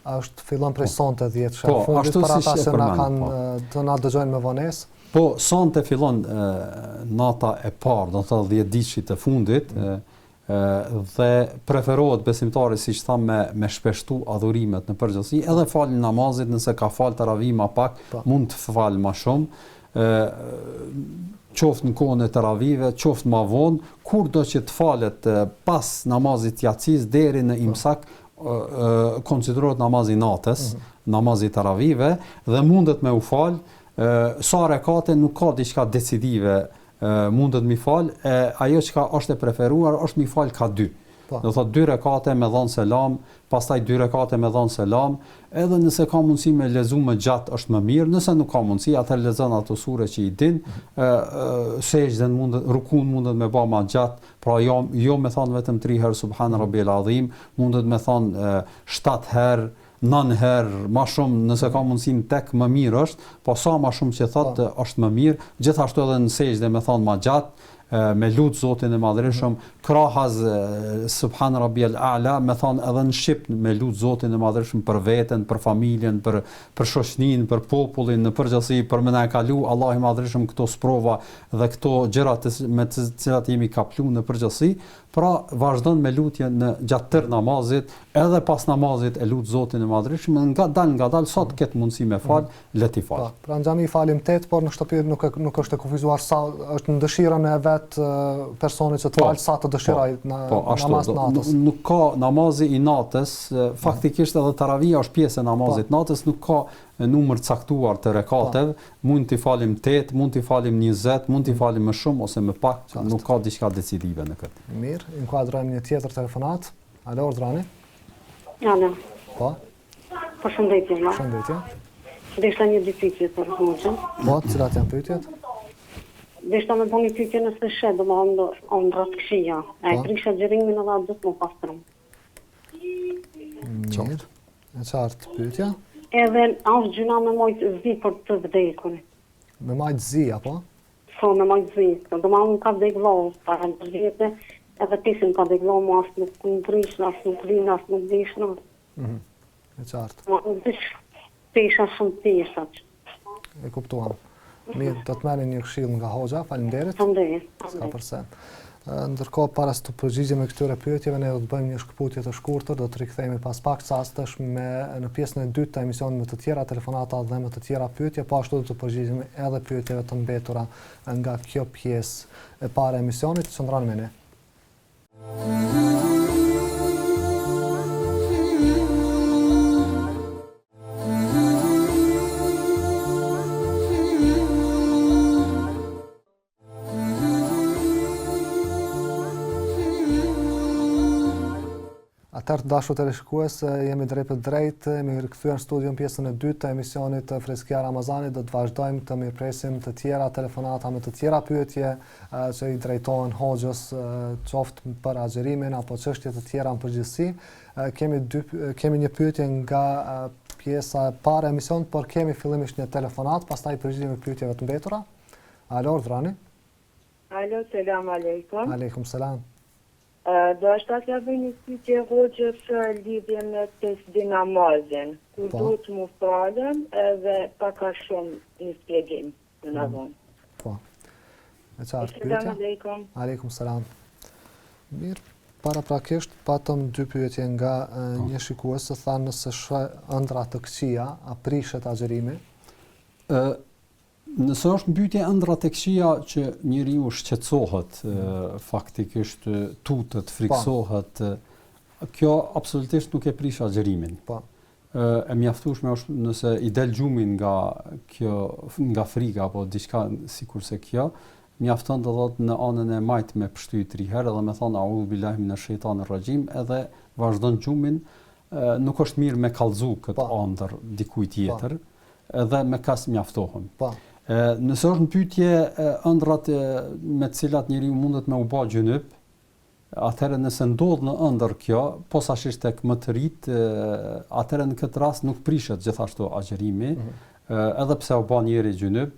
Është fillon prej sonte 10 shkak fundit para ata se na kanë të na dëgjojnë me vonesë. Po, sonte fillon nata e parë, do të thotë 10 ditëshit të fundit, dhe preferohet besimtari, siç tham, me shpeshtu adhurimet në përgjithësi, edhe falin namazit, nëse ka fal taravih më pak, mund të fal më shumë. Qoftë në kohën e taravive, qoftë më vonë, kurdo që të falet pas namazit jacis deri në imsak, konsiderohet namazi natës, namazi taravive, dhe mundet me u fal, sa rekate nuk ka diçka decisive, mundet mi fal, ajo që është e preferuar është mi fal ka 2. Do thot 2 rekate me dhënë selam, pastaj 2 rekate me dhënë selam, edhe nëse ka mundësi me lezu më gjatë është më mirë, nëse nuk ka mundësi, atëherë lexon ato sure që i din, sejdën mundet, rukun mundet me bë më gjatë, pra jo me thon vetëm 3 herë subhan rabbiyal azim, mundet me thon 7 herë, 9 herë, më shumë nëse ka mundësi tek më mirë është, po sa më shumë që thot është më mirë, gjithashtu edhe në sejdë me thon më gjatë, me lut Zotin e Madhreshëm, krahas subhan rabbiyal a'la, me thon edhe në shqip me lut Zotin e Madhreshëm për veten, për familjen, për shoqërinë, për popullin në përgjithësi, për më na kalu Allahu i Madhreshëm këto sprova dhe këto gjëra me të cilat jemi kaplu në përgjithësi. Pra vazhdon me lutje në gjatë tërë namazit, edhe pas namazit e lut Zotin e Madhreshëm, nga dal sa të ketë mundësi me fal, le ti fal. Pra në xhami falim 8, por në shtëpi nuk është e kufizuar sa është në dëshirën e vet personit që të fal sa të dëshiroj namaz natës. Nuk ka namazi i natës, faktikisht edhe taravia është pjesë e namazit natës, nuk ka numër caktuar të rekateve, mund t'i falim 8, mund t'i falim 20, mund t'i falim më shumë ose më pak, nuk ka diçka decisive në këtë. Mirë, inkuadrojmë një tjetër telefonat. Alo, urdhrani. Alo. Po. Përshëndetje. Përshëndetje. Deshta një pyetje për hoxhën. Po, cilat janë pyetjet? Deshta me bëni pyetje nëse shet, do më ndrat këshia. E prisha gjërimin edhe atë do të më pastrom. Mirë. E qartë pyetja? Edhe asë gjuna me majtë zi për të vdekun. Me majtë zi, apo? Po, me majtë zi. Do ma unë ka vdek vlohë, para në përgjete, edhe tisim ka vdek vlohë, mu asë nuk ndryshnë, asë nuk rinë, asë nuk dishnë. E qartë. Ma në dysh pesha shumë pesha. E kuptuam. Mirë, do të merrni një këshill nga hoxha, faleminderit. Faleminderit. Ska përse. Ndërkohë, para se të përgjigjemi këtyre pyetjeve, ne do të bëjmë një shkëputje të shkurtër, do të rikthehemi pas pak çastesh në pjesën e dytë të emisionit me të tjera telefonata dhe me të tjera pyetje, po ashtu do të përgjigjemi edhe pyetjeve të mbetura nga kjo pjesë e parë e emisionit. Qëndroni me ne. Atëherë, dashur teleshikues, jemi drejt për drejt, jemi rikthyer në studion pjesën e dytë të emisionit të Freskia Ramazanit. Do të vazhdojmë të mirëpresim të tjera telefonata me të tjera pyetje që i drejtohen hoxhës, qoftë për agjerimin apo çështje të tjera në përgjithësi. Kemi një pyetje nga pjesa e parë e emisionit, por kemi fillimisht një telefonat, pastaj përgjigjemi pyetjeve të mbetura. Alo, urdhrani. Alo, selam aleikum. Aleikum selam. Do është t'ja bëj një pyetje hoxhës lidhje me tesdi namazin. Ku duhet mu falem edhe paka shumë një spjegim në navon. Po. E qartë pyetja? Selam aleikum. Aleikum selam. Mirë, paraprakisht patëm dy pyetje nga një shikues që tha nëse ëndra të këqija, a prishet agjerimi? Nëse është mbytje ëndra të këqija që njeriu shqetësohet, faktikisht tutet, friksohet, kjo absolutisht nuk e prish agjerimin. Po. E mjaftueshme është nëse i del gjumi nga frika apo diçka sikurse kjo, mjafton të thotë në anën e majt me pështy 3 herë edhe me thonë a'udhu billahi minash shaitanir rajim, edhe vazhdon gjumin. Nuk është mirë me kallëzu këtë ëndër dikujt tjetër, edhe me kas mjaftohem. Po. Nëse është në pyetje ëndrat me të cilat njeriu mundet me u bë gjunub, atëherë nëse ndodh në ëndër kjo, posaçërisht tek më të rit, atëherë në këtë rast nuk prishet gjithashtu agjerimi, edhe pse u bë njëri gjunub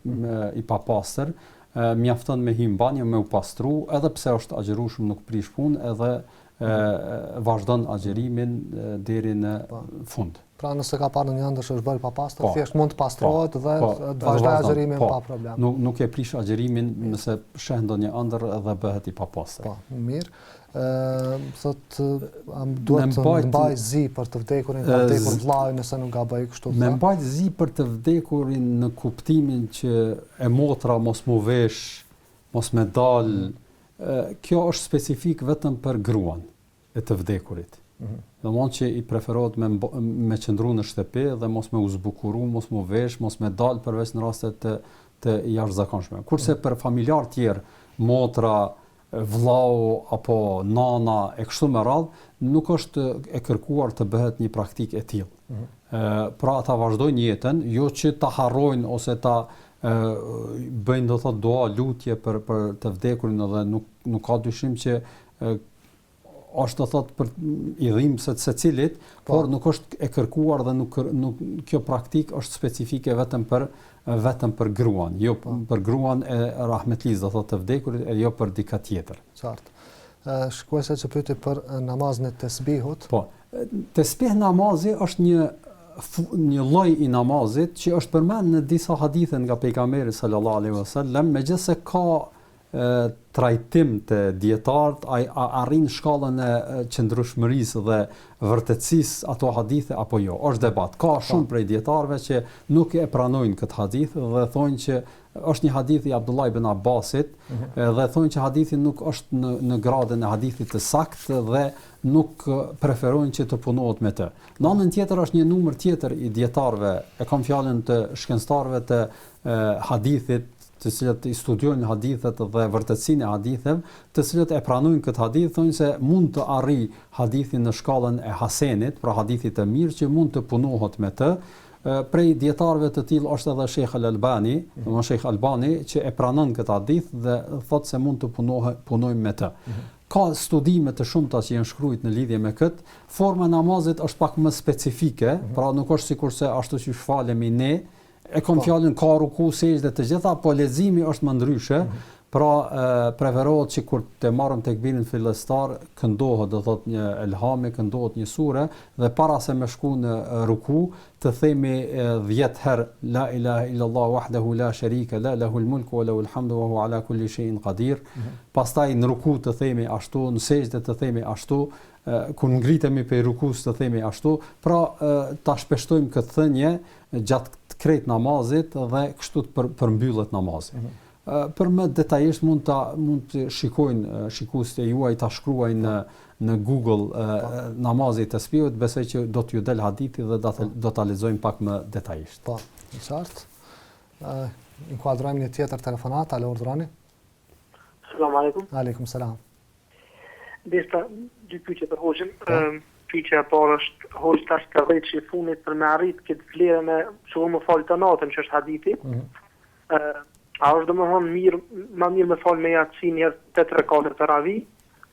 i papastër, mjafton me hym banjë, me u pastru, edhe pse është agjerueshëm nuk prish punë, edhe vazhdon agjerimin deri në fund. Pra nëse ka parë në një ëndër që është bërë papastër, thjesht mund të pastrohet dhe të vazhdoj agjerimin pa problem. Nuk e prish agjerimin nëse sheh ndonjë ëndër dhe bëhet i papastër. Po, mirë. Thotë duhet të mbaj zi për të vdekurin, ka vdekur vllai nëse nuk gaboj kështu. Me mbaj zi për të vdekurin në kuptimin që e motra mos mu vesh, mos me dal, kjo është specifik vetëm për gruan e të vdekurit. Dhe mund që i preferohet me qëndru në shtëpi dhe mos me u zbukuru, mos me vesh, mos me dal përveç në rastet të jashtëzakonshme. Kurse për familjar tjerë, motra, vllau apo nana e kështu me radhë, nuk është e kërkuar të bëhet një praktik e tillë. Pra ata vazhdojnë jetën, jo që ta harrojnë ose ta bëjnë do thotë dua lutje për të vdekurin, dhe nuk ka dyshim që është të thotë për idhim se secilit, por nuk është e kërkuar dhe nuk kjo praktik është specifike vetëm për gruan, jo për gruan e rahmetlis, do thotë të vdekurit, e jo për dika tjetër. Qartë. Shikuese që pyeti për namazin e tesbihut. Po, tesbih namazi është një lloj i namazit që është përmend në disa hadithe nga pejgamberi sallallahu alaihi wasallam, megjithëse ka trajtim të dietarët, arrin shkallën e qëndrueshmërisë dhe vërtetësisë ato hadithe apo jo. Është debat. Ka shumë prej dietarëve që nuk e pranojnë këtë hadith dhe thonë që është një hadith i Abdullah ibn Abbasit, dhe thonë që hadithi nuk është në gradën e hadithit të saktë dhe nuk preferojnë që të punohet me të. Në anën tjetër është një numër tjetër i dietarëve, e kam fjalën të shkencëtarëve të hadithit, të cilët i studiojnë hadithet dhe vërtetësinë e haditheve, të cilët e pranojnë këtë hadith, thonë se mund të arrijë hadithin në shkallën e hasenit, pra hadithit të mirë që mund të punohet me të. Prej dietarëve të tillë është edhe Sheikh Al-Albani, Sheikh Albani, që e pranon këtë hadith dhe thotë se mund të punojmë me të. Ka studime të shumta që janë shkruar në lidhje me këtë. Forma e namazit është pak më specifike, pra nuk është sikurse ashtu si falemi ne. E kam fjalën ka ruku, sejdë të gjitha, po leximi është më ndryshe, Pra preferohet që kur të marrëm tekbirin fillestar, këndohet, do thot një elhame, këndohet një sure dhe para se me shku në ruku, të themi 10 herë la ilaha illallah wahdahu la sharika la lahul mulku wa lahul hamdu wa huwa ala kulli shay'in qadir. Pastaj në ruku të themi ashtu, në sejdë të themi ashtu, kur ngritemi për rukus të themi ashtu. Pra ta shpeshtojmë këtë thënie gjatë krejt namazit dhe kështu të përmbyllet namazi. Për më detajisht mund të shikojnë shikuesit e juaj ta shkruajnë në Google namazit të spiut, besoj që do t'ju del hadithi dhe do ta lexojmë pak më detajisht. Po, në qartë. Inkuadrojmë një tjetër telefonat, alo urdhroni. Selam aleikum. Aleikum selam. Desta dy pyetje për hoxhën. Pyetja e parë është hoxh tash ka vetë që funit për me arrit këtë vlerë me shumë më fal të natën që është hadithi. A është domethënë mirë, më mirë me fal me Yasin herë 8 rekate taravi,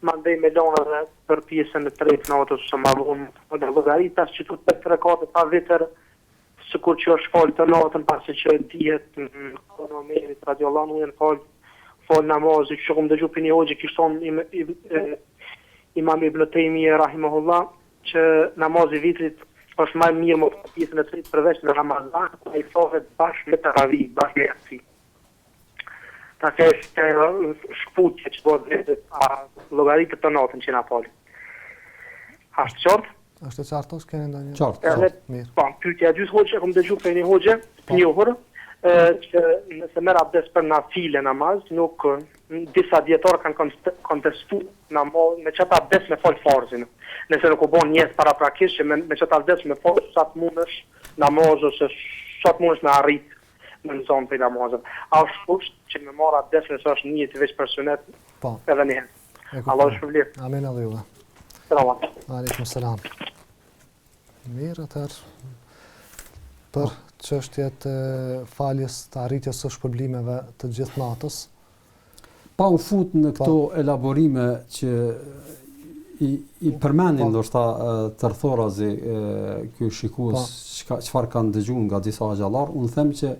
mandej me lanë edhe për pjesën e tretë natës së më vonë. Dhe llogaritas që të 8 rekate pa vitër, sikur që është fal të natën pasi që dihet në Omerit radiallahu anhu fal namazi që kom dëgju për një hoxhë kishton Imam Ibn Taymiyyah rahimahullah që namazi vitrit është më mirë më pjesën e tretë përveç në Ramazan, ku ai falet bashkë me taravi, bashkë me Yasin. Ta kështë shputje që do dhe a logaritët të natën që na pali. Ashtë qartë? Ashtë qartë, s'keni ndonjë? Qartë. Mirë. Po, pyetja e dytë hoxhë, kom dëgju për një hoxhë, njohur, që nëse merr abdes për nafile namaz, nuk disa dietarë kanë kontestu namaz me çata abdes me fal farzin. Nëse nuk u bën njerëz paraprakisht që me çata abdes me fal sa të mundesh namaz ose sa të mundesh me arrit në zonë për namazën. A është kusht që me marr abdes nëse është një të veç për sunet? Po. Edhe një herë. Allah është shpërblir. Amin edhe juve. Selam aleikum. Aleikum selam. Mirë, atëherë për çështjet e faljes të arritjes së shpërblimeve të gjithë natës. Pa u fut në këto elaborime që i përmendin ndoshta tërthorazi ky shikues çfarë kanë dëgjuar nga disa xhallar, unë them që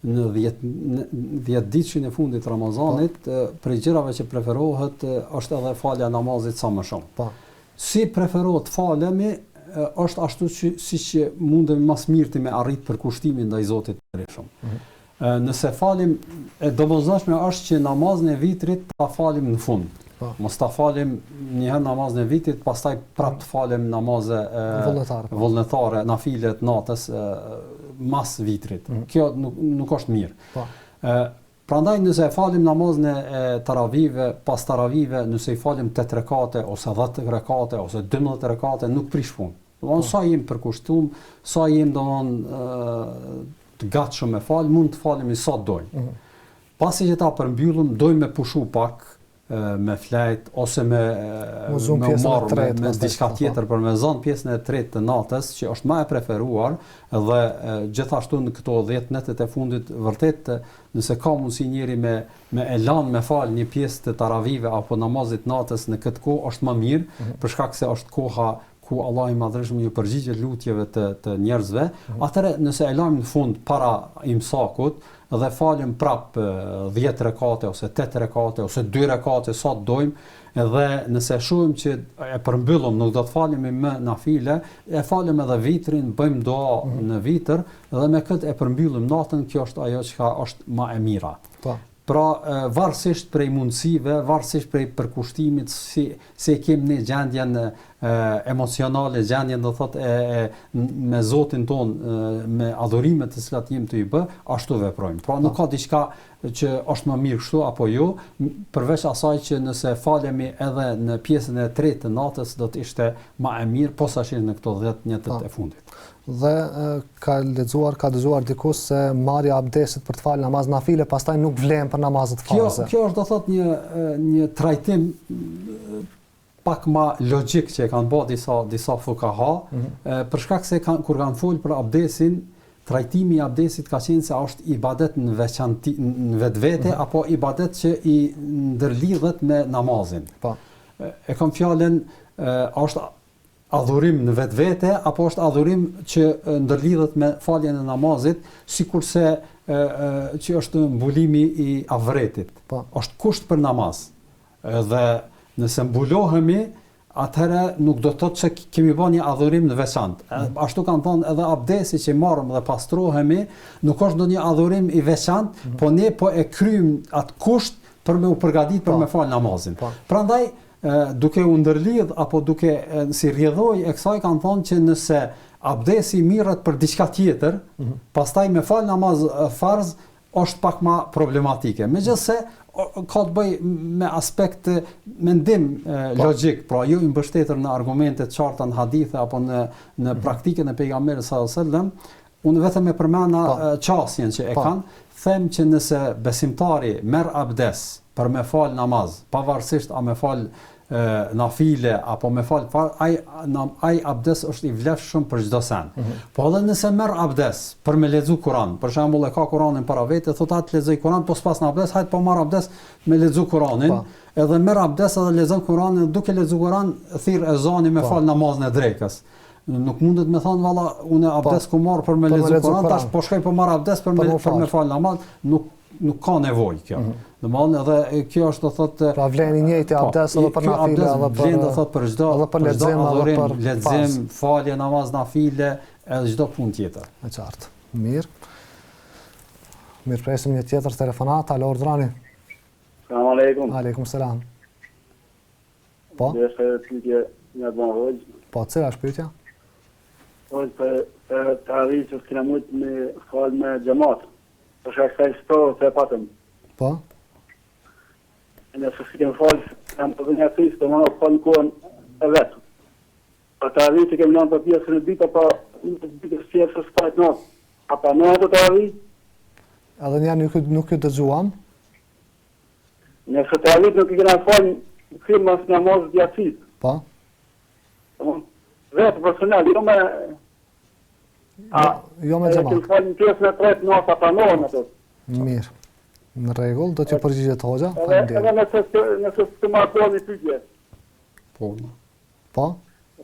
në 10 ditëshin e fundit Ramazanit, prej gjërave që preferohet është edhe falja namazit sa më shumë. Si preferohet falemi, është ashtu siç mundemi mas mirti me arrit përkushtimin ndaj Zotit të Rishëm. Nëse falim, e domosdoshme është që namazin e vitrit ta falim në fund. Mos ta falim një herë namazin e vitit, pastaj prapë të falim namaze vullnetare, nafilet natës mas vitrit. Kjo nuk është mirë. Prandaj nëse e falim namazin e taravive, pas taravive, nëse i falim 8 rekate ose 10 rekate ose 12 rekate, nuk prish punë. Domthonë sa jemi përkushtuar, sa jemi të gatshëm me fal, mund të falemi sa dojmë. Pasi që ta përmbyllim, dojmë me pushu pak me flajt ose me marrë me diçka tjetër për me zonë pjesën e tretë të natës, që është më e preferuar, dhe gjithashtu në këto 10 netet e fundit vërtet nëse ka mundësi njëri me elan me fal një pjesë të taravive apo namazit natës në këtë kohë, është më mirë, për shkak se është koha ku Allah i Madhërisht ju përgjigjet lutjeve të njerëzve. Atëherë nëse e lajmë në fund para imsakut dhe falim prap 10 rekate ose 8 rekate ose 2 rekate sa të dojmë, edhe nëse shohim që e përmbyllëm, nuk do të falemi më nafile, e falim edhe vitrin, bëjmë dua në vitër dhe me këtë e përmbyllim natën, kjo është ajo që është më e mira. Pra, varësisht prej mundësive, varësisht prej përkushtimit, se kemi një gjendjen emocionale, gjendjen do thot me Zotin ton, me adhurimet të cilat jemi të i bë, ashtu veprojmë. Pra nuk ka diçka që është më mirë kështu apo jo, përveç asaj që nëse falemi edhe në pjesën e tretë të natës do të ishte më e mirë posaçërisht në këto 10 netët e fundit. Dhe ka dëgjuar dikush se marrja e abdesit për të falë namaz nafile pastaj nuk vlen për namazet farze. Kjo është do thot një trajtim pak më logjik që e kanë bërë disa fukaha, për shkak se kur kanë folur për abdesin, trajtimi i abdesit ka qenë se është ibadet në veçantë në vetvete apo ibadet që i ndërlidhet me namazin. E kam fjalën është adhurim në vetvete apo është adhurim që ndërlidhet me faljen e namazit, sikurse që është mbulimi I avretit. Është kusht për namaz. Dhe nëse mbulohemi, atëherë nuk do të thotë që kemi bërë një adhurim në veçantë. Ashtu kanë thonë edhe abdesi që marrim dhe pastrohemi, nuk është ndonjë adhurim I veçantë, po ne po e kryjm atë kusht për me u përgatitur për me fal namazin. Prandaj duke u ndërlidh apo duke si rrjedhoj e kësaj kanë thonë që nëse abdesi mirret për diçka tjetër, pastaj me fal namaz farz është pak më problematike. Megjithëse ka të bëj me aspekt mendim logjik, pra jo I mbështetur në argumente të qarta në hadithe apo në praktikën e pejgamberit sallallahu alajhi wasallam, unë vetëm e përmenda qasjen që e kanë, them që nëse besimtari merr abdes për me fal namaz, pavarësisht a me fal nafile apo me fal ai abdes është I vlefshëm për çdo sen. Po edhe nëse merr abdes për me lexu Kur'an, për shembull e ka Kur'anin para vetë, thotë atë lexoj Kur'an, po s'pas në abdes, hajt po marr abdes me lexu Kur'anin, edhe merr abdes edhe lexon Kur'anin, duke lexu Kur'an thirr ezani me fal namazin e drekës. Nuk mundet me thonë valla unë abdes ku marr për me lexu Kur'an, tash po shkoj po marr abdes për me fal namaz, nuk ka nevojë kjo. Domthonë edhe kjo është do thotë pra vlen I njëjti abdes edhe për nafile edhe për vlen do thotë për çdo lexim edhe për lexim, falje, namaz nafile, edhe çdo punë tjetër. E qartë. Mirë. Mirë, presim një tjetër telefonat, alo urdhrani. Selam aleikum. Aleikum selam. Po? Dhe pyetje një bon hoj. Po, cila është pyetja? Hoj për taravih që s'kena mujtë me fal me xhamat. Për shkak se sto se patëm. Po? Nëse s'kem fal, jam të dhënë atë të më fal në kohën e vet. Për taravih që kem lënë për pjesën e ditë apo në ditë se s'pat në. Apo në ato taravih? Edhe një nuk ju dëgjuam. Nëse taravih nuk I kena fal, krim mas namaz diatit. Po? Vetë personal, jo me xhamat. Të falin pjesën e tretë në ata panohen ato. Mirë. Në rregull, do t'ju përgjigjet hoxha. Edhe nëse të marrë pyetje. Po. Po?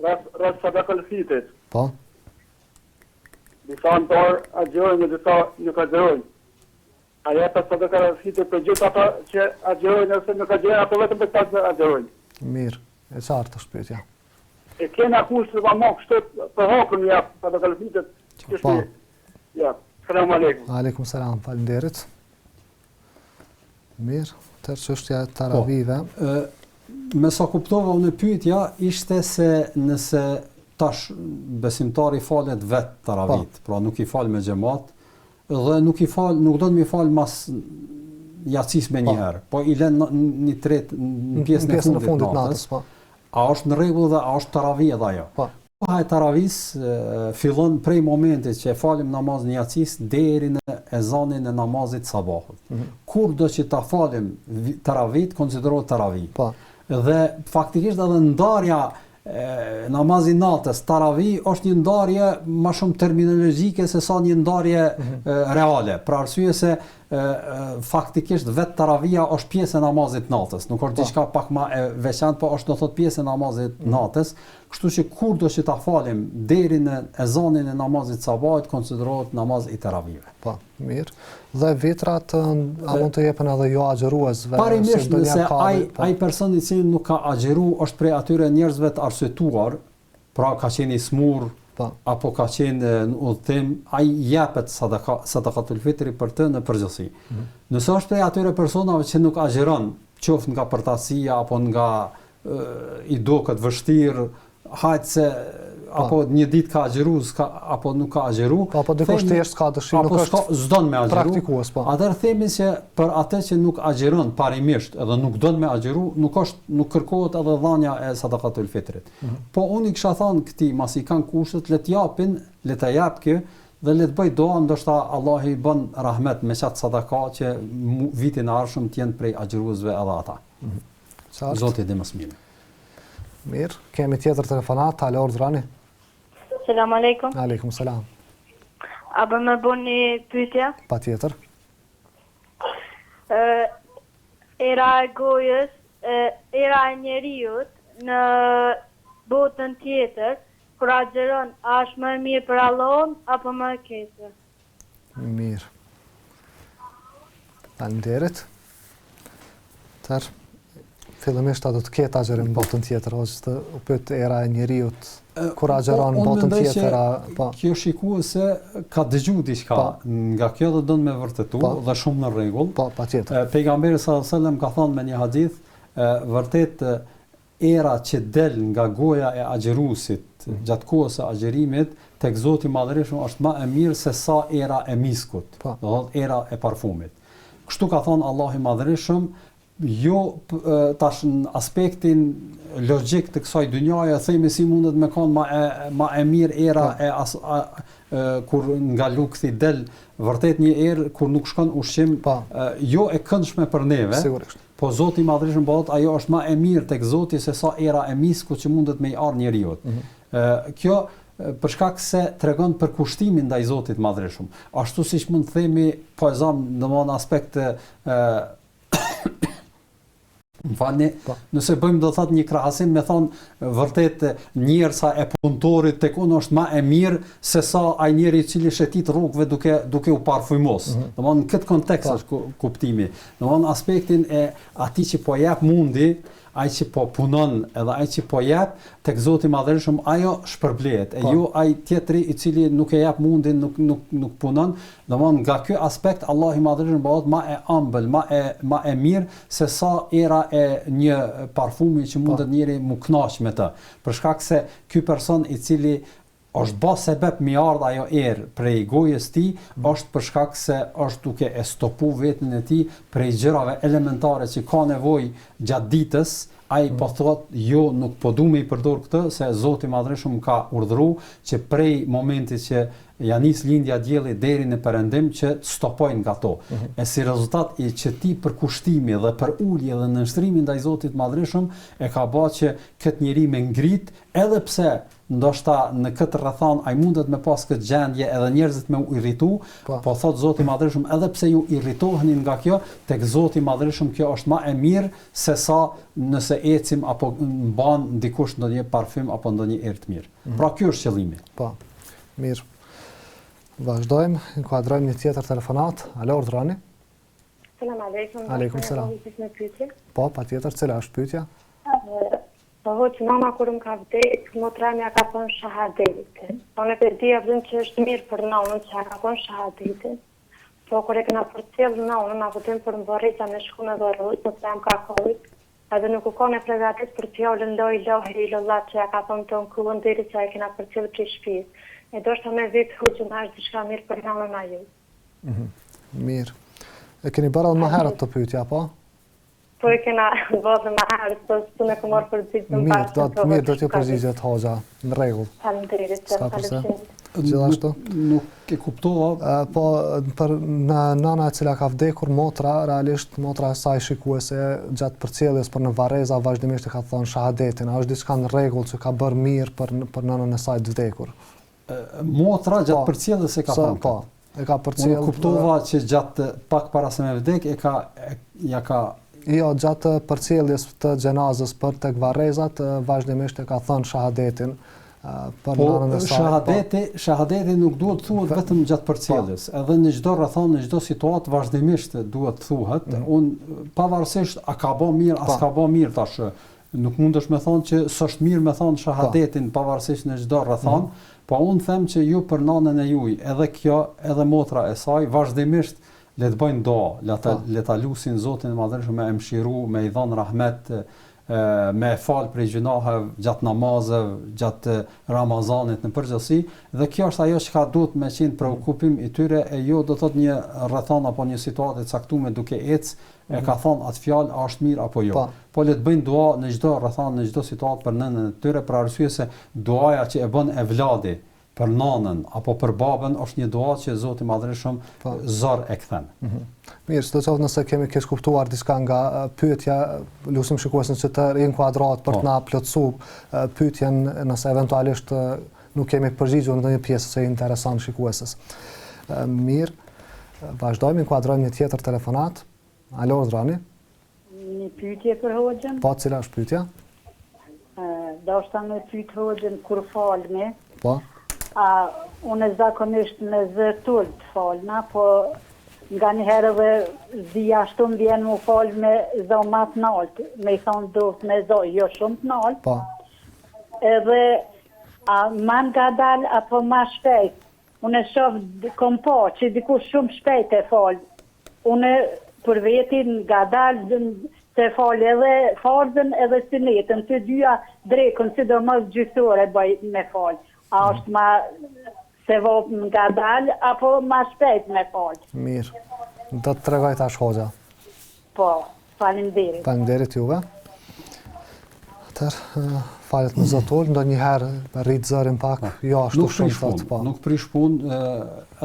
Rreth sadakal fitit. Po? Disa antar agjerojnë, disa nuk agjerojnë. A jepet sadakal fitit për gjithë ata që agjerojnë, nëse nuk agjerojnë, apo vetëm për ta që agjerojnë? Mirë, e qartë është pyetja. E kena kushtë të më kështu për hokën jap sadakal fitit. Po. Ja, selam aleikum. Aleikum selam, faleminderit. Mirë, tërë çështja e taravive. Me sa kuptova unë pyetja ishte se nëse tash besimtari falet vet taravit, pra nuk I fal me xhamat dhe nuk do të më fal mas jacis me një herë, po I lën një tret në pjesën e fundit të natës. Po. A është në rregull dhe a është taravi edhe ajo? Po. Koha e taravis fillon prej momentit që e falim namazin e jacis deri në ezanin e namazit sabahut. Kur do që ta falim taravit, konsiderohet taravi. Po. Dhe faktikisht edhe ndarja namazi natës, taravi është një ndarje më shumë terminologjike se sa një ndarje reale. Për arsye se faktikisht vetë taravia është pjesë e namazit natës, nuk është diçka pak më e veçantë, po është do thot pjesë e namazit natës, kështu që kur do që ta falim deri në ezanin e namazit sabahit konsiderohet namaz I taravive. Po, mirë. Dhe vitrat a mund të jepen edhe jo agjeruesve? Parimisht nëse ai person I cili nuk ka agjeru është prej atyre njerëzve të arsyetuar, pra ka qenë I smur, apo ka qenë në udhëtim, ai jepet sadakatul fitri për të në përgjithësi. Nëse është prej atyre personave që nuk agjeron, qoftë nga përtasia apo nga I duket vështirë, hajtë se apo një ditë ka agjeru, apo nuk ka agjeru, apo dikush thjesht ka dëshirë, nuk është s'don me agjeru. Praktikues, po. Atëherë themi që për atë që nuk agjeron parimisht edhe nuk don me agjeru, nuk kërkohet edhe dhënia e sadakatul fitrit. Po unë I kisha thënë këtij, masi kanë kushtet, le të japin, le ta jap kë dhe le të bëj doa, ndoshta Allah I bën rahmet me çat sadaka që vitin e ardhshëm të jenë prej agjeruesve edhe ata. Zoti dhe mësmire. Mirë, kemi tjetër telefonat, alo urdhrani. Selam aleikum. Aleikum selam. A bën më bën një pyetje? Patjetër. Era e gojës, era e njeriut në botën tjetër, kur agjeron, a është më mirë për Allahun apo më e keqe? Mirë. Faleminderit. Fillimisht do të ketë agjerim në botën tjetër, ose të u pyet era e njeriut kur agjeron në botën tjetër. Kjo shikuese ka dëgju diçka nga kjo dhe do me vërtetu dhe shumë në rregull. Patjetër. Pejgamberi sallallahu alajhi wasallam ka thënë me një hadith, vërtet era që del nga goja e agjeruesit gjatë kohës së agjerimit tek Zoti i Madhërisht është më e mirë se sa era e miskut, do thotë era e parfumit. Kështu ka thënë Allahu i Madhërisht, jo tash në aspektin logjik të kësaj dynjaje themi si mundet me kanë ma e mirë era kur nga lukthi del vërtet një erë kur nuk shkon ushqim jo e këndshme për neve. Sigurisht. Po Zoti i Madhërisht bëhet ajo është ma e mirë tek Zoti se sa era e miskut që mundet me i ardh njeriu. Kjo për shkak se tregon për kushtimin ndaj Zotit Madhërisht. Ashtu siç mund të themi, po e zam në aspekt nëse bëjmë do thot një krahasim me thonë vërtet njerësa e punëtorit tek unë është më e mirë se sa ai njeri i cili shetit rrugëve duke u parfymos. Domthonë në këtë kontekst është kuptimi. Domthonë aspektin e atij që po jep mundi, ai që po punon edhe ai që po jep tek Zoti i Madhërisht ajo shpërblehet. E jo ai tjetri i cili nuk e jep mundin, nuk punon. Domthonë nga ky aspekt Allahu i Madhërisht bëhet më e ëmbël, më e mirë se sa era e një parfumi që mundet njëri mu kënaq me të. Për shkak se ky person i cili është bë sebeb mi ardh ajo erë prej gojës tij, është për shkak se është duke e stopu veten e tij prej gjërave elementare që ka nevojë gjatë ditës. Ai po thot, jo nuk po du me i përdor këtë, se Zoti i Madhërisht ka urdhëruar që prej momentit që ja nis lindja dielli deri në perëndim që stopojnë nga to. E si rezultat i që ti për kushtimi dhe për ulje dhe nënshtrimin ndaj Zotit Madhërisht e ka bërë që këtë njeri me ngrit, edhe pse ndoshta në këtë rrethon ai mundet me pas këtë gjendje edhe njerëzit me u irritu, po thot Zoti i Madhërisht edhe pse ju irritoheni nga kjo, tek Zoti i Madhërisht kjo është më e mirë se sa nëse ecim apo mban dikush ndonjë parfym apo ndonjë erë të mirë. Pra ky është qëllimi. Po. Mirë. Vazhdojmë, inkuadrojmë një tjetër telefonat. Alo, urdhroni. Selam aleikum. Aleikum selam. Po, patjetër, cila është pyetja? Po hoqë mama kur më ka vdek, motra mja ka thonë shahadetin. Po në përdia vëzën që është mirë për nonën që ka thonë shahadetin. Po kur e këna përcjell nonën, ma këtim për më vorita me shku me dhorut, në të jam ka kohit, edhe nuk u kone pregatit për fjallën loj lohi lullat që ja ka thonë të në kuën diri që e këna përcjell për shpis. E do shta me vitë hoqë në është diçka mirë për nonën a ju. Mirë. E keni bërë edhe më herët të pyetja, po? Po e kena vëzë më herët, po së në këmorë përgjithë në pasë. Mirë, do t'ju përgjigjet hoxha, në rregull. Faleminderit, Gjithashtu. Nuk e kuptova. Po, për në nëna e cila ka vdekur motra, realisht motra e saj shikuese gjatë përcjelljes për në vareza vazhdimisht e ka thonë shahadetin. A është diçka në rregull që ka bërë mirë për nënën e saj të vdekur? Motra gjatë përcjelljes e ka thonë. Po, e ka përcjell. Unë kuptova që gjatë pak para se me vdek Jo, gjatë përcjelljes të gjenazës për tek varrezat, vazhdimisht e ka thënë shahadetin për nënën e saj. Shahadeti nuk duhet thuhet vetëm gjatë përcjelljes, edhe në çdo rrethon, në çdo situatë vazhdimisht duhet thuhet. Unë pavarësisht a ka bë mirë, as ka bë mirë tash, nuk mundesh me thonë që s'është mirë me thonë shahadetin pavarësisht në çdo rrethon, po unë them që ju për nënën e juaj, edhe kjo, edhe motra e saj vazhdimisht le të bëjnë dua, le ta lusin Zotin e Madhërisht me e mëshiru, me i dhënë rahmet, me e fal prej gjunaheve gjatë namazeve, gjatë Ramazanit në përgjithësi, dhe kjo është ajo që duhet me qenë preokupim i tyre, e jo do thot një rrethon apo një situatë e caktuar duke ecë e ka thonë atë fjalë a është mirë apo jo. Po le të bëjnë dua në çdo rrethon, në çdo situatë për nënën e tyre, për arsye se duaja që e bën evladi për nanën apo për babën është një dua që Zoti i Madhërisht zor e kthen. Mirë, sidoqoftë nëse kemi keq kuptuar diçka nga pyetja, lutem shikuesin që të rinkuadrohet për të na plotësuar pyetjen nëse eventualisht nuk kemi përgjigjur në ndonjë pjesë që i intereson shikueses. Mirë, vazhdojmë, inkuadrojmë një tjetër telefonat. Alo, urdhroni. Një pyetje për hoxhën. Po, cila është pyetja? do shta me pyet hoxhën kur falmi. Po. Unë zakonisht me zërtull të falna, po nga njëherë dhe zia ashtu më vjen mu falë me zo ma të naltë, me i thonë duhet me zo, jo shumë të naltë. Po. Edhe ma nga dalë apo ma shpejt. Unë shoh kom po që dikush shumë shpejt e falë. Unë për vetin nga dalë se falë edhe farzën edhe sunetën, të dyja drekën, sidomos gjysore bëj me falë. A është ma se vop nga dalë, apo ma shpejt me falë? Mirë. Do të tregoj tash hoxha. Po, faleminderit. Faleminderit juve. Atëherë, falet me zotull, ndonjëherë rrit zërin pak, jo ashtu shumë thotë po. Nuk prish punë,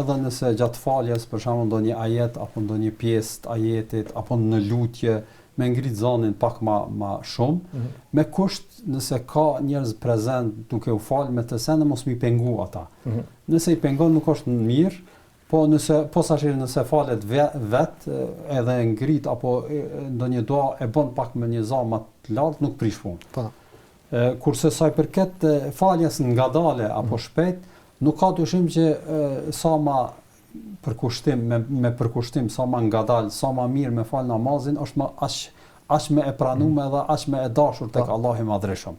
edhe nëse gjatë faljes, për shembull ndonjë ajet apo ndonjë pjesë të ajetit apo në lutje, me ngrit zonin pak ma shumë, me kusht nëse ka njerëz prezent duke u falë me të sene, mos mi pengu ata. Nëse i pengon nuk është mirë, po nëse falet vet edhe ngrit apo ndonjë dua e bën pak me një zë më të lartë, nuk prish punë. Po. Kurse sa i përket faljes ngadale apo shpejt, nuk ka dyshim që sa ma përkushtim, me përkushtim, sa ma ngadal, sa ma mirë me fal namazin, është më aq me e pranuar edhe aq me e dashur tek Allahu i Madhreshëm.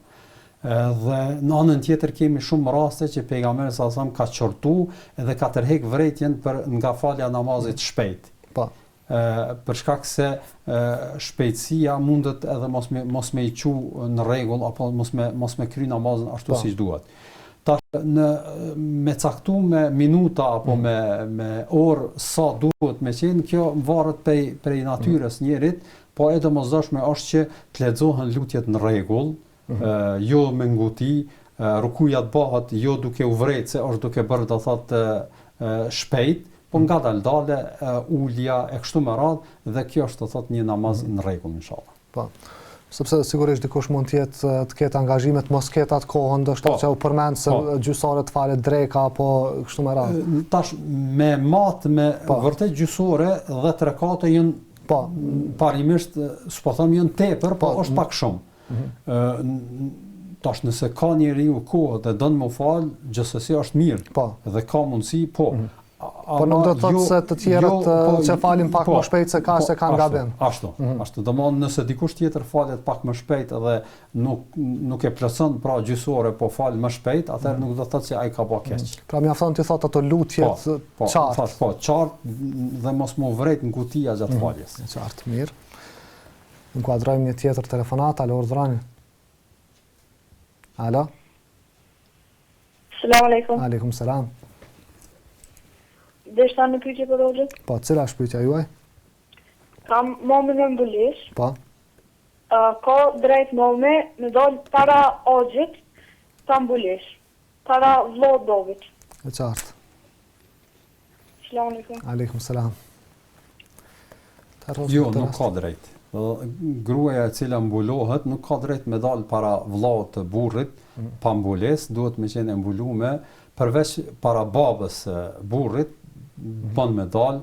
Dhe në anën tjetër kemi shumë raste që pejgamberi sa sa ka qortu edhe ka tërheq vërejtjen për nga falja namazit shpejt. Po. Për shkak se shpejtësia mundet edhe mos me i qu në rregull apo mos me kry namazin ashtu siç duhet. Me caktu me minuta apo me orë sa duhet me qenë, kjo varet prej natyrës njerit, po e domosdoshme është që të lexohen lutjet në rregull, jo me nguti, rukuja të bëhet jo duke u vrejt se është duke bërë do thotë shpejt, po ngadalë ulja e kështu me radhë, dhe kjo është do thotë një namaz në rregull inshallah. Po. Sepse sigurisht dikush mund të ketë angazhime të mos ketë atë kohën, ndoshta që u përmend se gjysore të falet dreka apo kështu me radhë. Tash me vërtet gjysore dhe të rekate janë parimisht, s'po them janë tepër, po është pak shumë. Tash nëse ka njeriu kohë dhe don më fal, gjithsesi është mirë. Dhe ka mundësi, po. Po nuk do të thotë se të tjerët që falin pak më shpejt se kanë gabim. Ashtu. Domthonjë nëse dikush tjetër falet pak më shpejt edhe nuk e plotson pra gjysore, po fal më shpejt, atëherë nuk do të thotë se ai ka bërë keq. Pra mjafton ti thotë ato lutjet qartë. Po, qartë dhe mos më vrejt në kutia gjatë faljes. Qartë, mirë. Inkuadrojmë një tjetër telefonat, alo urdhrani. Alo? Selam aleikum. Aleikum selam. Deshta në pyetje për hoxhën? Po, cila është pyetja juaj? Kam momë në mbulish. Po. Ka drejt momë me dal para hoxhit ta mbulish. Para vllodovit. E qartë. Selam aleikum. Aleikum selam. Jo, nuk ka drejt. Gruaja e cila mbulohet nuk ka drejt me dal para vllaut të burrit pa mbulesë, duhet me qenë mbulume, përveç para babës burrit bën me dal,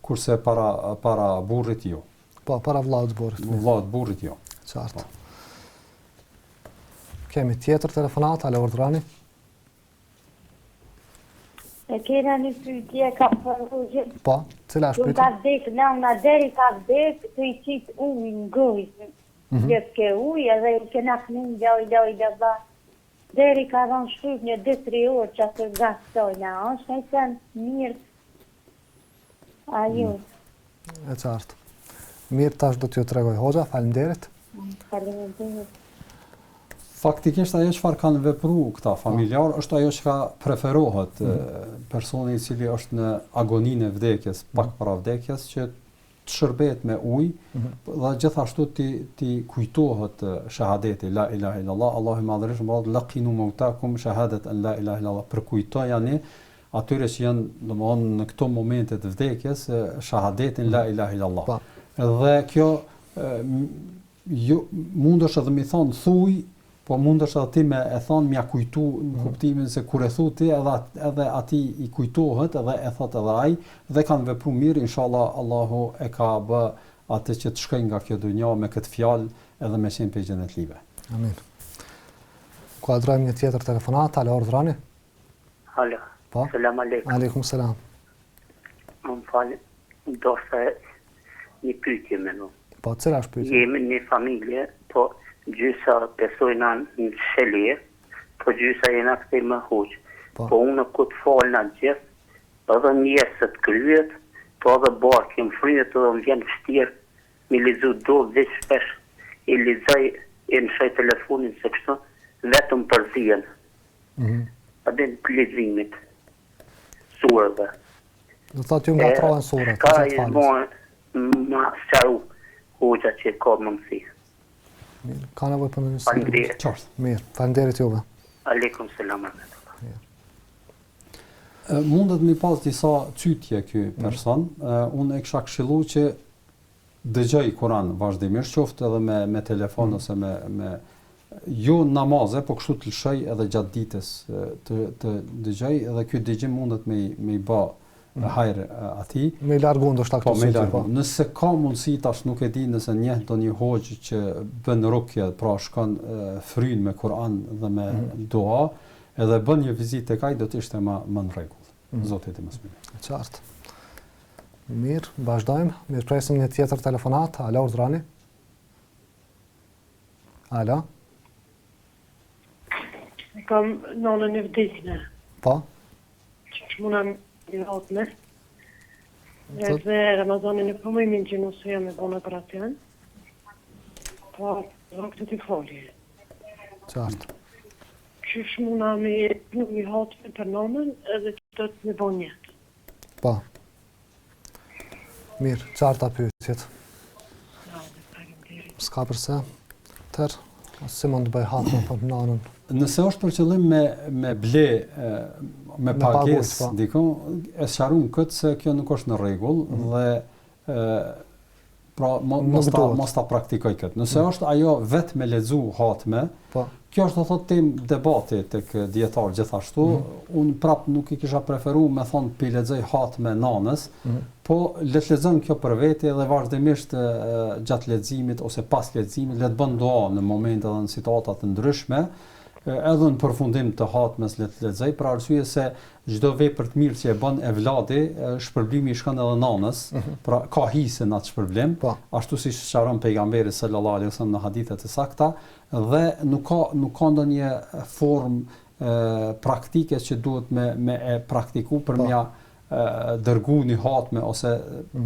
kurse para burrit jo. Po, para vllaut burrit. Vllaut burrit jo. Qartë. Kemi tjetër telefonat, alo urdhrani. E kena një pyetje ka për hoxhën. Po, cila është pyetja? Ka vdek, nëna deri ka vdek, të i qit ujë në gojë. Ke ujë edhe i kena kënin loj. Deri ka rënë shkryp një 2-3 orë që asë gastojna, është e sen mirë. A ju? E qartë. Mirë, tash do t'ju tregoj hoxha, faleminderit. Faleminderit. Faktikisht ajo çfarë kanë vepruar këta familjar është ajo që preferohet personi i cili është në agoninë e vdekjes, pak para vdekjes, që të shërbehet me ujë dhe gjithashtu ti kujtohet shahadeti la ilaha illallah, Allahu i Madhreshëm thotë laqinu mautakum shahadat an la ilaha illallah, për kujtojani atyre që janë domthonë në këto momente të vdekjes shahadetin la ilaha illallah. Dhe kjo mundesh edhe më thon thuj, po mundesh edhe ti me e thon mja kujtu në kuptimin se kur e thu ti edhe ati i kujtohet edhe e thot edhe ai dhe kanë vepruar mirë, inshallah Allahu e ka bë atë që të shkojnë nga kjo dunjë me këtë fjalë edhe me qenë pe xhenetlive. Amin. Kuadrojmë një tjetër telefonat, alo urdhrani. Alo. Po. Selam aleikum. Aleikum selam. Më falë, do se një pyetje me mu. Po, cila është pyetja? Jemi një familje, po gjysa besojna në shelir, po gjysa jena këte më huq. Po unë këtë falë në gjithë, edhe njerësët kryet, po edhe barë kemë fryet edhe më vjenë vështirë, mi lizu do dhe shpesh, i lizaj e në shaj telefonin se kështu, vetëm për zijen. Edhe në lizimit, surëve. Do thotë ju nga trojnë surët. Ka i ma sëqaru hoxha që ka mëmësi. Ka nevoj për në njësë. Faleminderit. Mirë, faleminderit juve. Aleikum selam. Mundet mi pas disa cytje ky person, unë e kisha këshillu që dëgjoj Kur'an vazhdimisht, qoftë edhe me telefon ose me jo namaze, po kështu të lëshoj edhe gjatë ditës të dëgjoj, edhe ky dëgjim mundet me i bë hajrë ati. Me largu ndoshta këto cytje. Po. Nëse ka mundësi, tash nuk e di nëse njeh ndonjë hoxh që bën rukje, pra shkon fryn me Kur'an dhe me dua, edhe bën një vizitë tek ai, do të ishte më në rregull. Zoti të mëshirë. Qartë. Mirë, vazhdojmë. Mirë, presim një tjetër telefonat. Alo, urdhrani. Alo. Kam nonën e vdekne. Po. Që muna një hotme. Edhe Ramazanin e përmëjmin që nësë jam e bona për atjen. Po, rëmë këtë të folje. Qartë. Që muna me një hotme për nonën edhe që të të me bon jetë. Po. Mirë, qarta pyetjet. S'ka përse. Si mund të bëj hatme për nonën? Nëse është për qëllim me ble, me pagesë, dikon, e sqarojmë këtë se kjo nuk është në rregull dhe pra mos ta praktikoj këtë. Nëse është ajo vetë me lexu hatme, kjo është do thotë temë debati tek dietar gjithashtu. Unë prap nuk i kisha preferuar me thonë pi lexoj hatme nanës, po le të lexon kjo për vete dhe vazhdimisht gjatë leximit ose pas leximit le të bën dua në momente dhe në situata të ndryshme. Edhe në përfundim të hatmes le të lexoj, për arsye se çdo vepër të mirë që e bën evladi, shpërblimi i shkon edhe nanës, pra ka hise në atë shpërblim, ashtu siç sqaron pejgamberi sallallahu alaihi wasallam në hadithet e sakta, dhe nuk ka ndonjë formë praktike që duhet me e praktiku për mja dërgu një hatme ose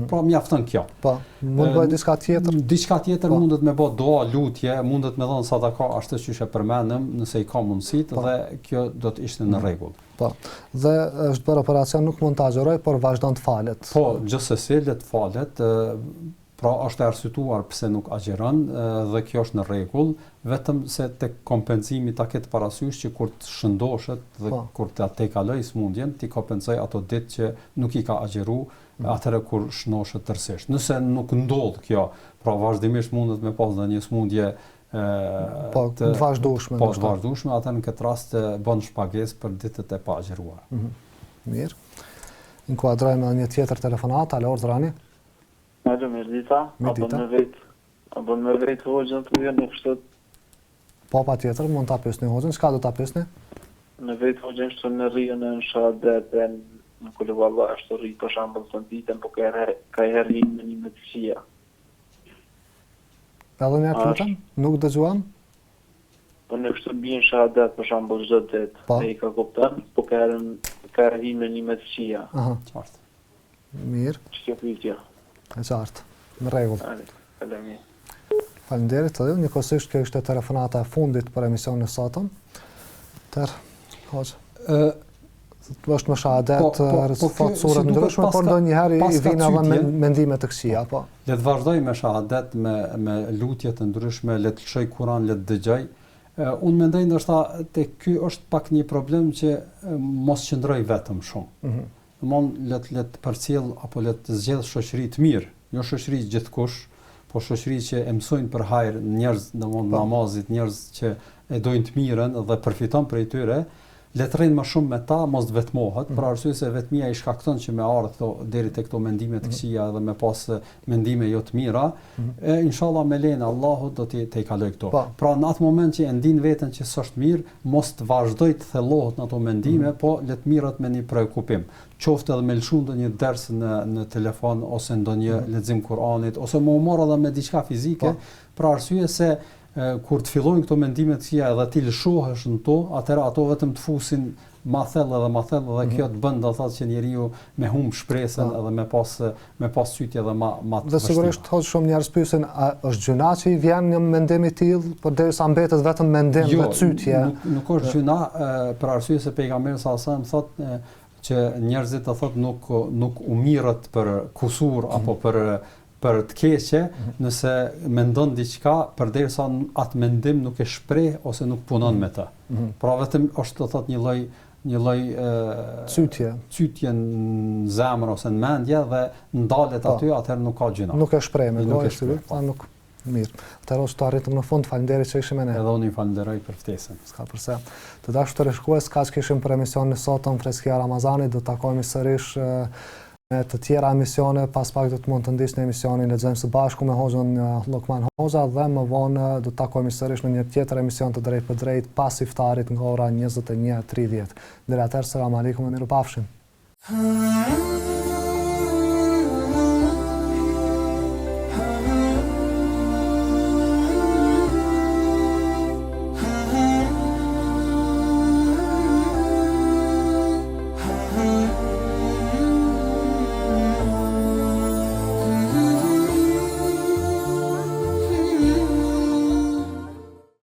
pra mjafton kjo. Po, mund bëj diçka tjetër? Diçka tjetër mundet me bë dua, lutje, mundet me dhënë sadaka ashtu siç e përmendëm, nëse i ka mundësitë dhe kjo do të ishte në rregull. Po. Dhe është bërë operacion, nuk mund të agjeroj, por vazhdon të falet. Po, gjithsesi le të falet, pra është e arsyetuar pse nuk agjeron dhe kjo është në rregull, vetëm se tek kompenzimi ta ketë parasysh që kur të shëndoshet dhe kur të atë kaloj smundjen, ti kompenzoj ato ditë që nuk i ka agjeru atëherë kur shëndoshet tërësisht. Nëse nuk ndodh kjo, pra vazhdimisht mundet me pas ndonjë smundje të vazhdueshme. Po, të vazhdueshme, atëherë në këtë rast bën shpagesë për ditët e pa agjeruara. Mirë. Inkuadrojmë një tjetër telefonat, alo urdhrani. Alo, Mirdita, apo me vetë hoxhën të vjen në kështët? Po, pa tjetër, mund ta pyesni hoxhën, çka do ta pyesni? Në vetë hoxhën shtë në rrijën në shahadet, në kule valla është rri për shambëll të ditën, po ka herri në një mëtësia. Edhe një pyetëm, nuk dëgjuam? Po në kështu bjen shahadet për shambëll çdo ditë, e i ka kuptan, po ka herri në një mëtësia. Aha, qartë. Mirë. Ç'kjo pyetja? E qartë, në rregull. Faleminderit edhe ju, njëkohësisht kjo ishte telefonata e fundit për emisionin e sotëm. Hoxh. Është më shahadet, fat surët ndryshme, por ndonjëherë i vijnë edhe mendime të këqija, po. Le të vazhdoj me shahadet, me lutje të ndryshme, le të lëshoj Kur'an, le të dëgjoj. Unë mendoj ndoshta te ky është pak një problem që mos qëndroj vetëm shumë. Le të përcjell apo le të zgjedh shoqëri të mirë, jo shoqëri gjithkush, po shoqëri që e mësojnë për hajër, njerëz domthonë namazit, njerëz që e dojnë të mirën dhe përfiton prej tyre, le të rrinë më shumë me ta, mos të vetmohet, për arsye se vetmia i shkakton që me ardh këto deri tek këto mendime të këqija dhe me pas mendime jo të mira, inshallah me lenin Allahut do të kaloj këto. Pra në atë moment që e ndin veten që s'është mirë, mos të vazhdoj të thellohet në ato mendime, po le të mirët me një preokupim. Qoftë edhe me lëshu ndonjë ders në telefon ose ndonjë lexim Kur'anit ose më marr edhe me diçka fizike, për arsye se kur të fillojnë këto mendime të këqija edhe ti lëshohesh në to, atëherë ato vetëm të fusin ma thellë dhe kjo të bën do thotë që njeriu me humb shpresën edhe me pas sytje edhe ma të. Dhe sigurisht thotë shumë njerëz pyesin, a është gjuna që i vjen një mendim i tillë, përderisa mbetet vetëm mendim dhe sytje? Nuk është gjuna, për arsye se pejgamberi sallallahu alajhi wasallam thotë që njerëzit të thotë nuk u mirët për kusur apo për të keqe, nëse mendon diçka përderisa atë mendim nuk e shpreh ose nuk punon me të. Pra vetëm është të thotë një lloj cytje në zemër ose në mendje dhe ndalet aty, atëherë nuk ka gjuna. Nuk e shpreh me gojë, nuk mirë. Atëherë është të arritëm në fund, faleminderit që ishim me ne. Edhe unë ju falenderoj për ftesën. S'ka përse. Të dashur të shikues, kaq kishim për emisionin e sotëm Freskia Ramazanit, do të takojmë sërish me të tjera emisione, pas pak do të mund të ndiqni emisionin Lexojmë së bashku me Hoxhën Lokman Hoxha dhe më vonë do të takojmë sërish në një tjetër emision të drejt për drejt pas iftarit nga ora 21:30. Deri atëherë, selam aleikum dhe mirupafshim.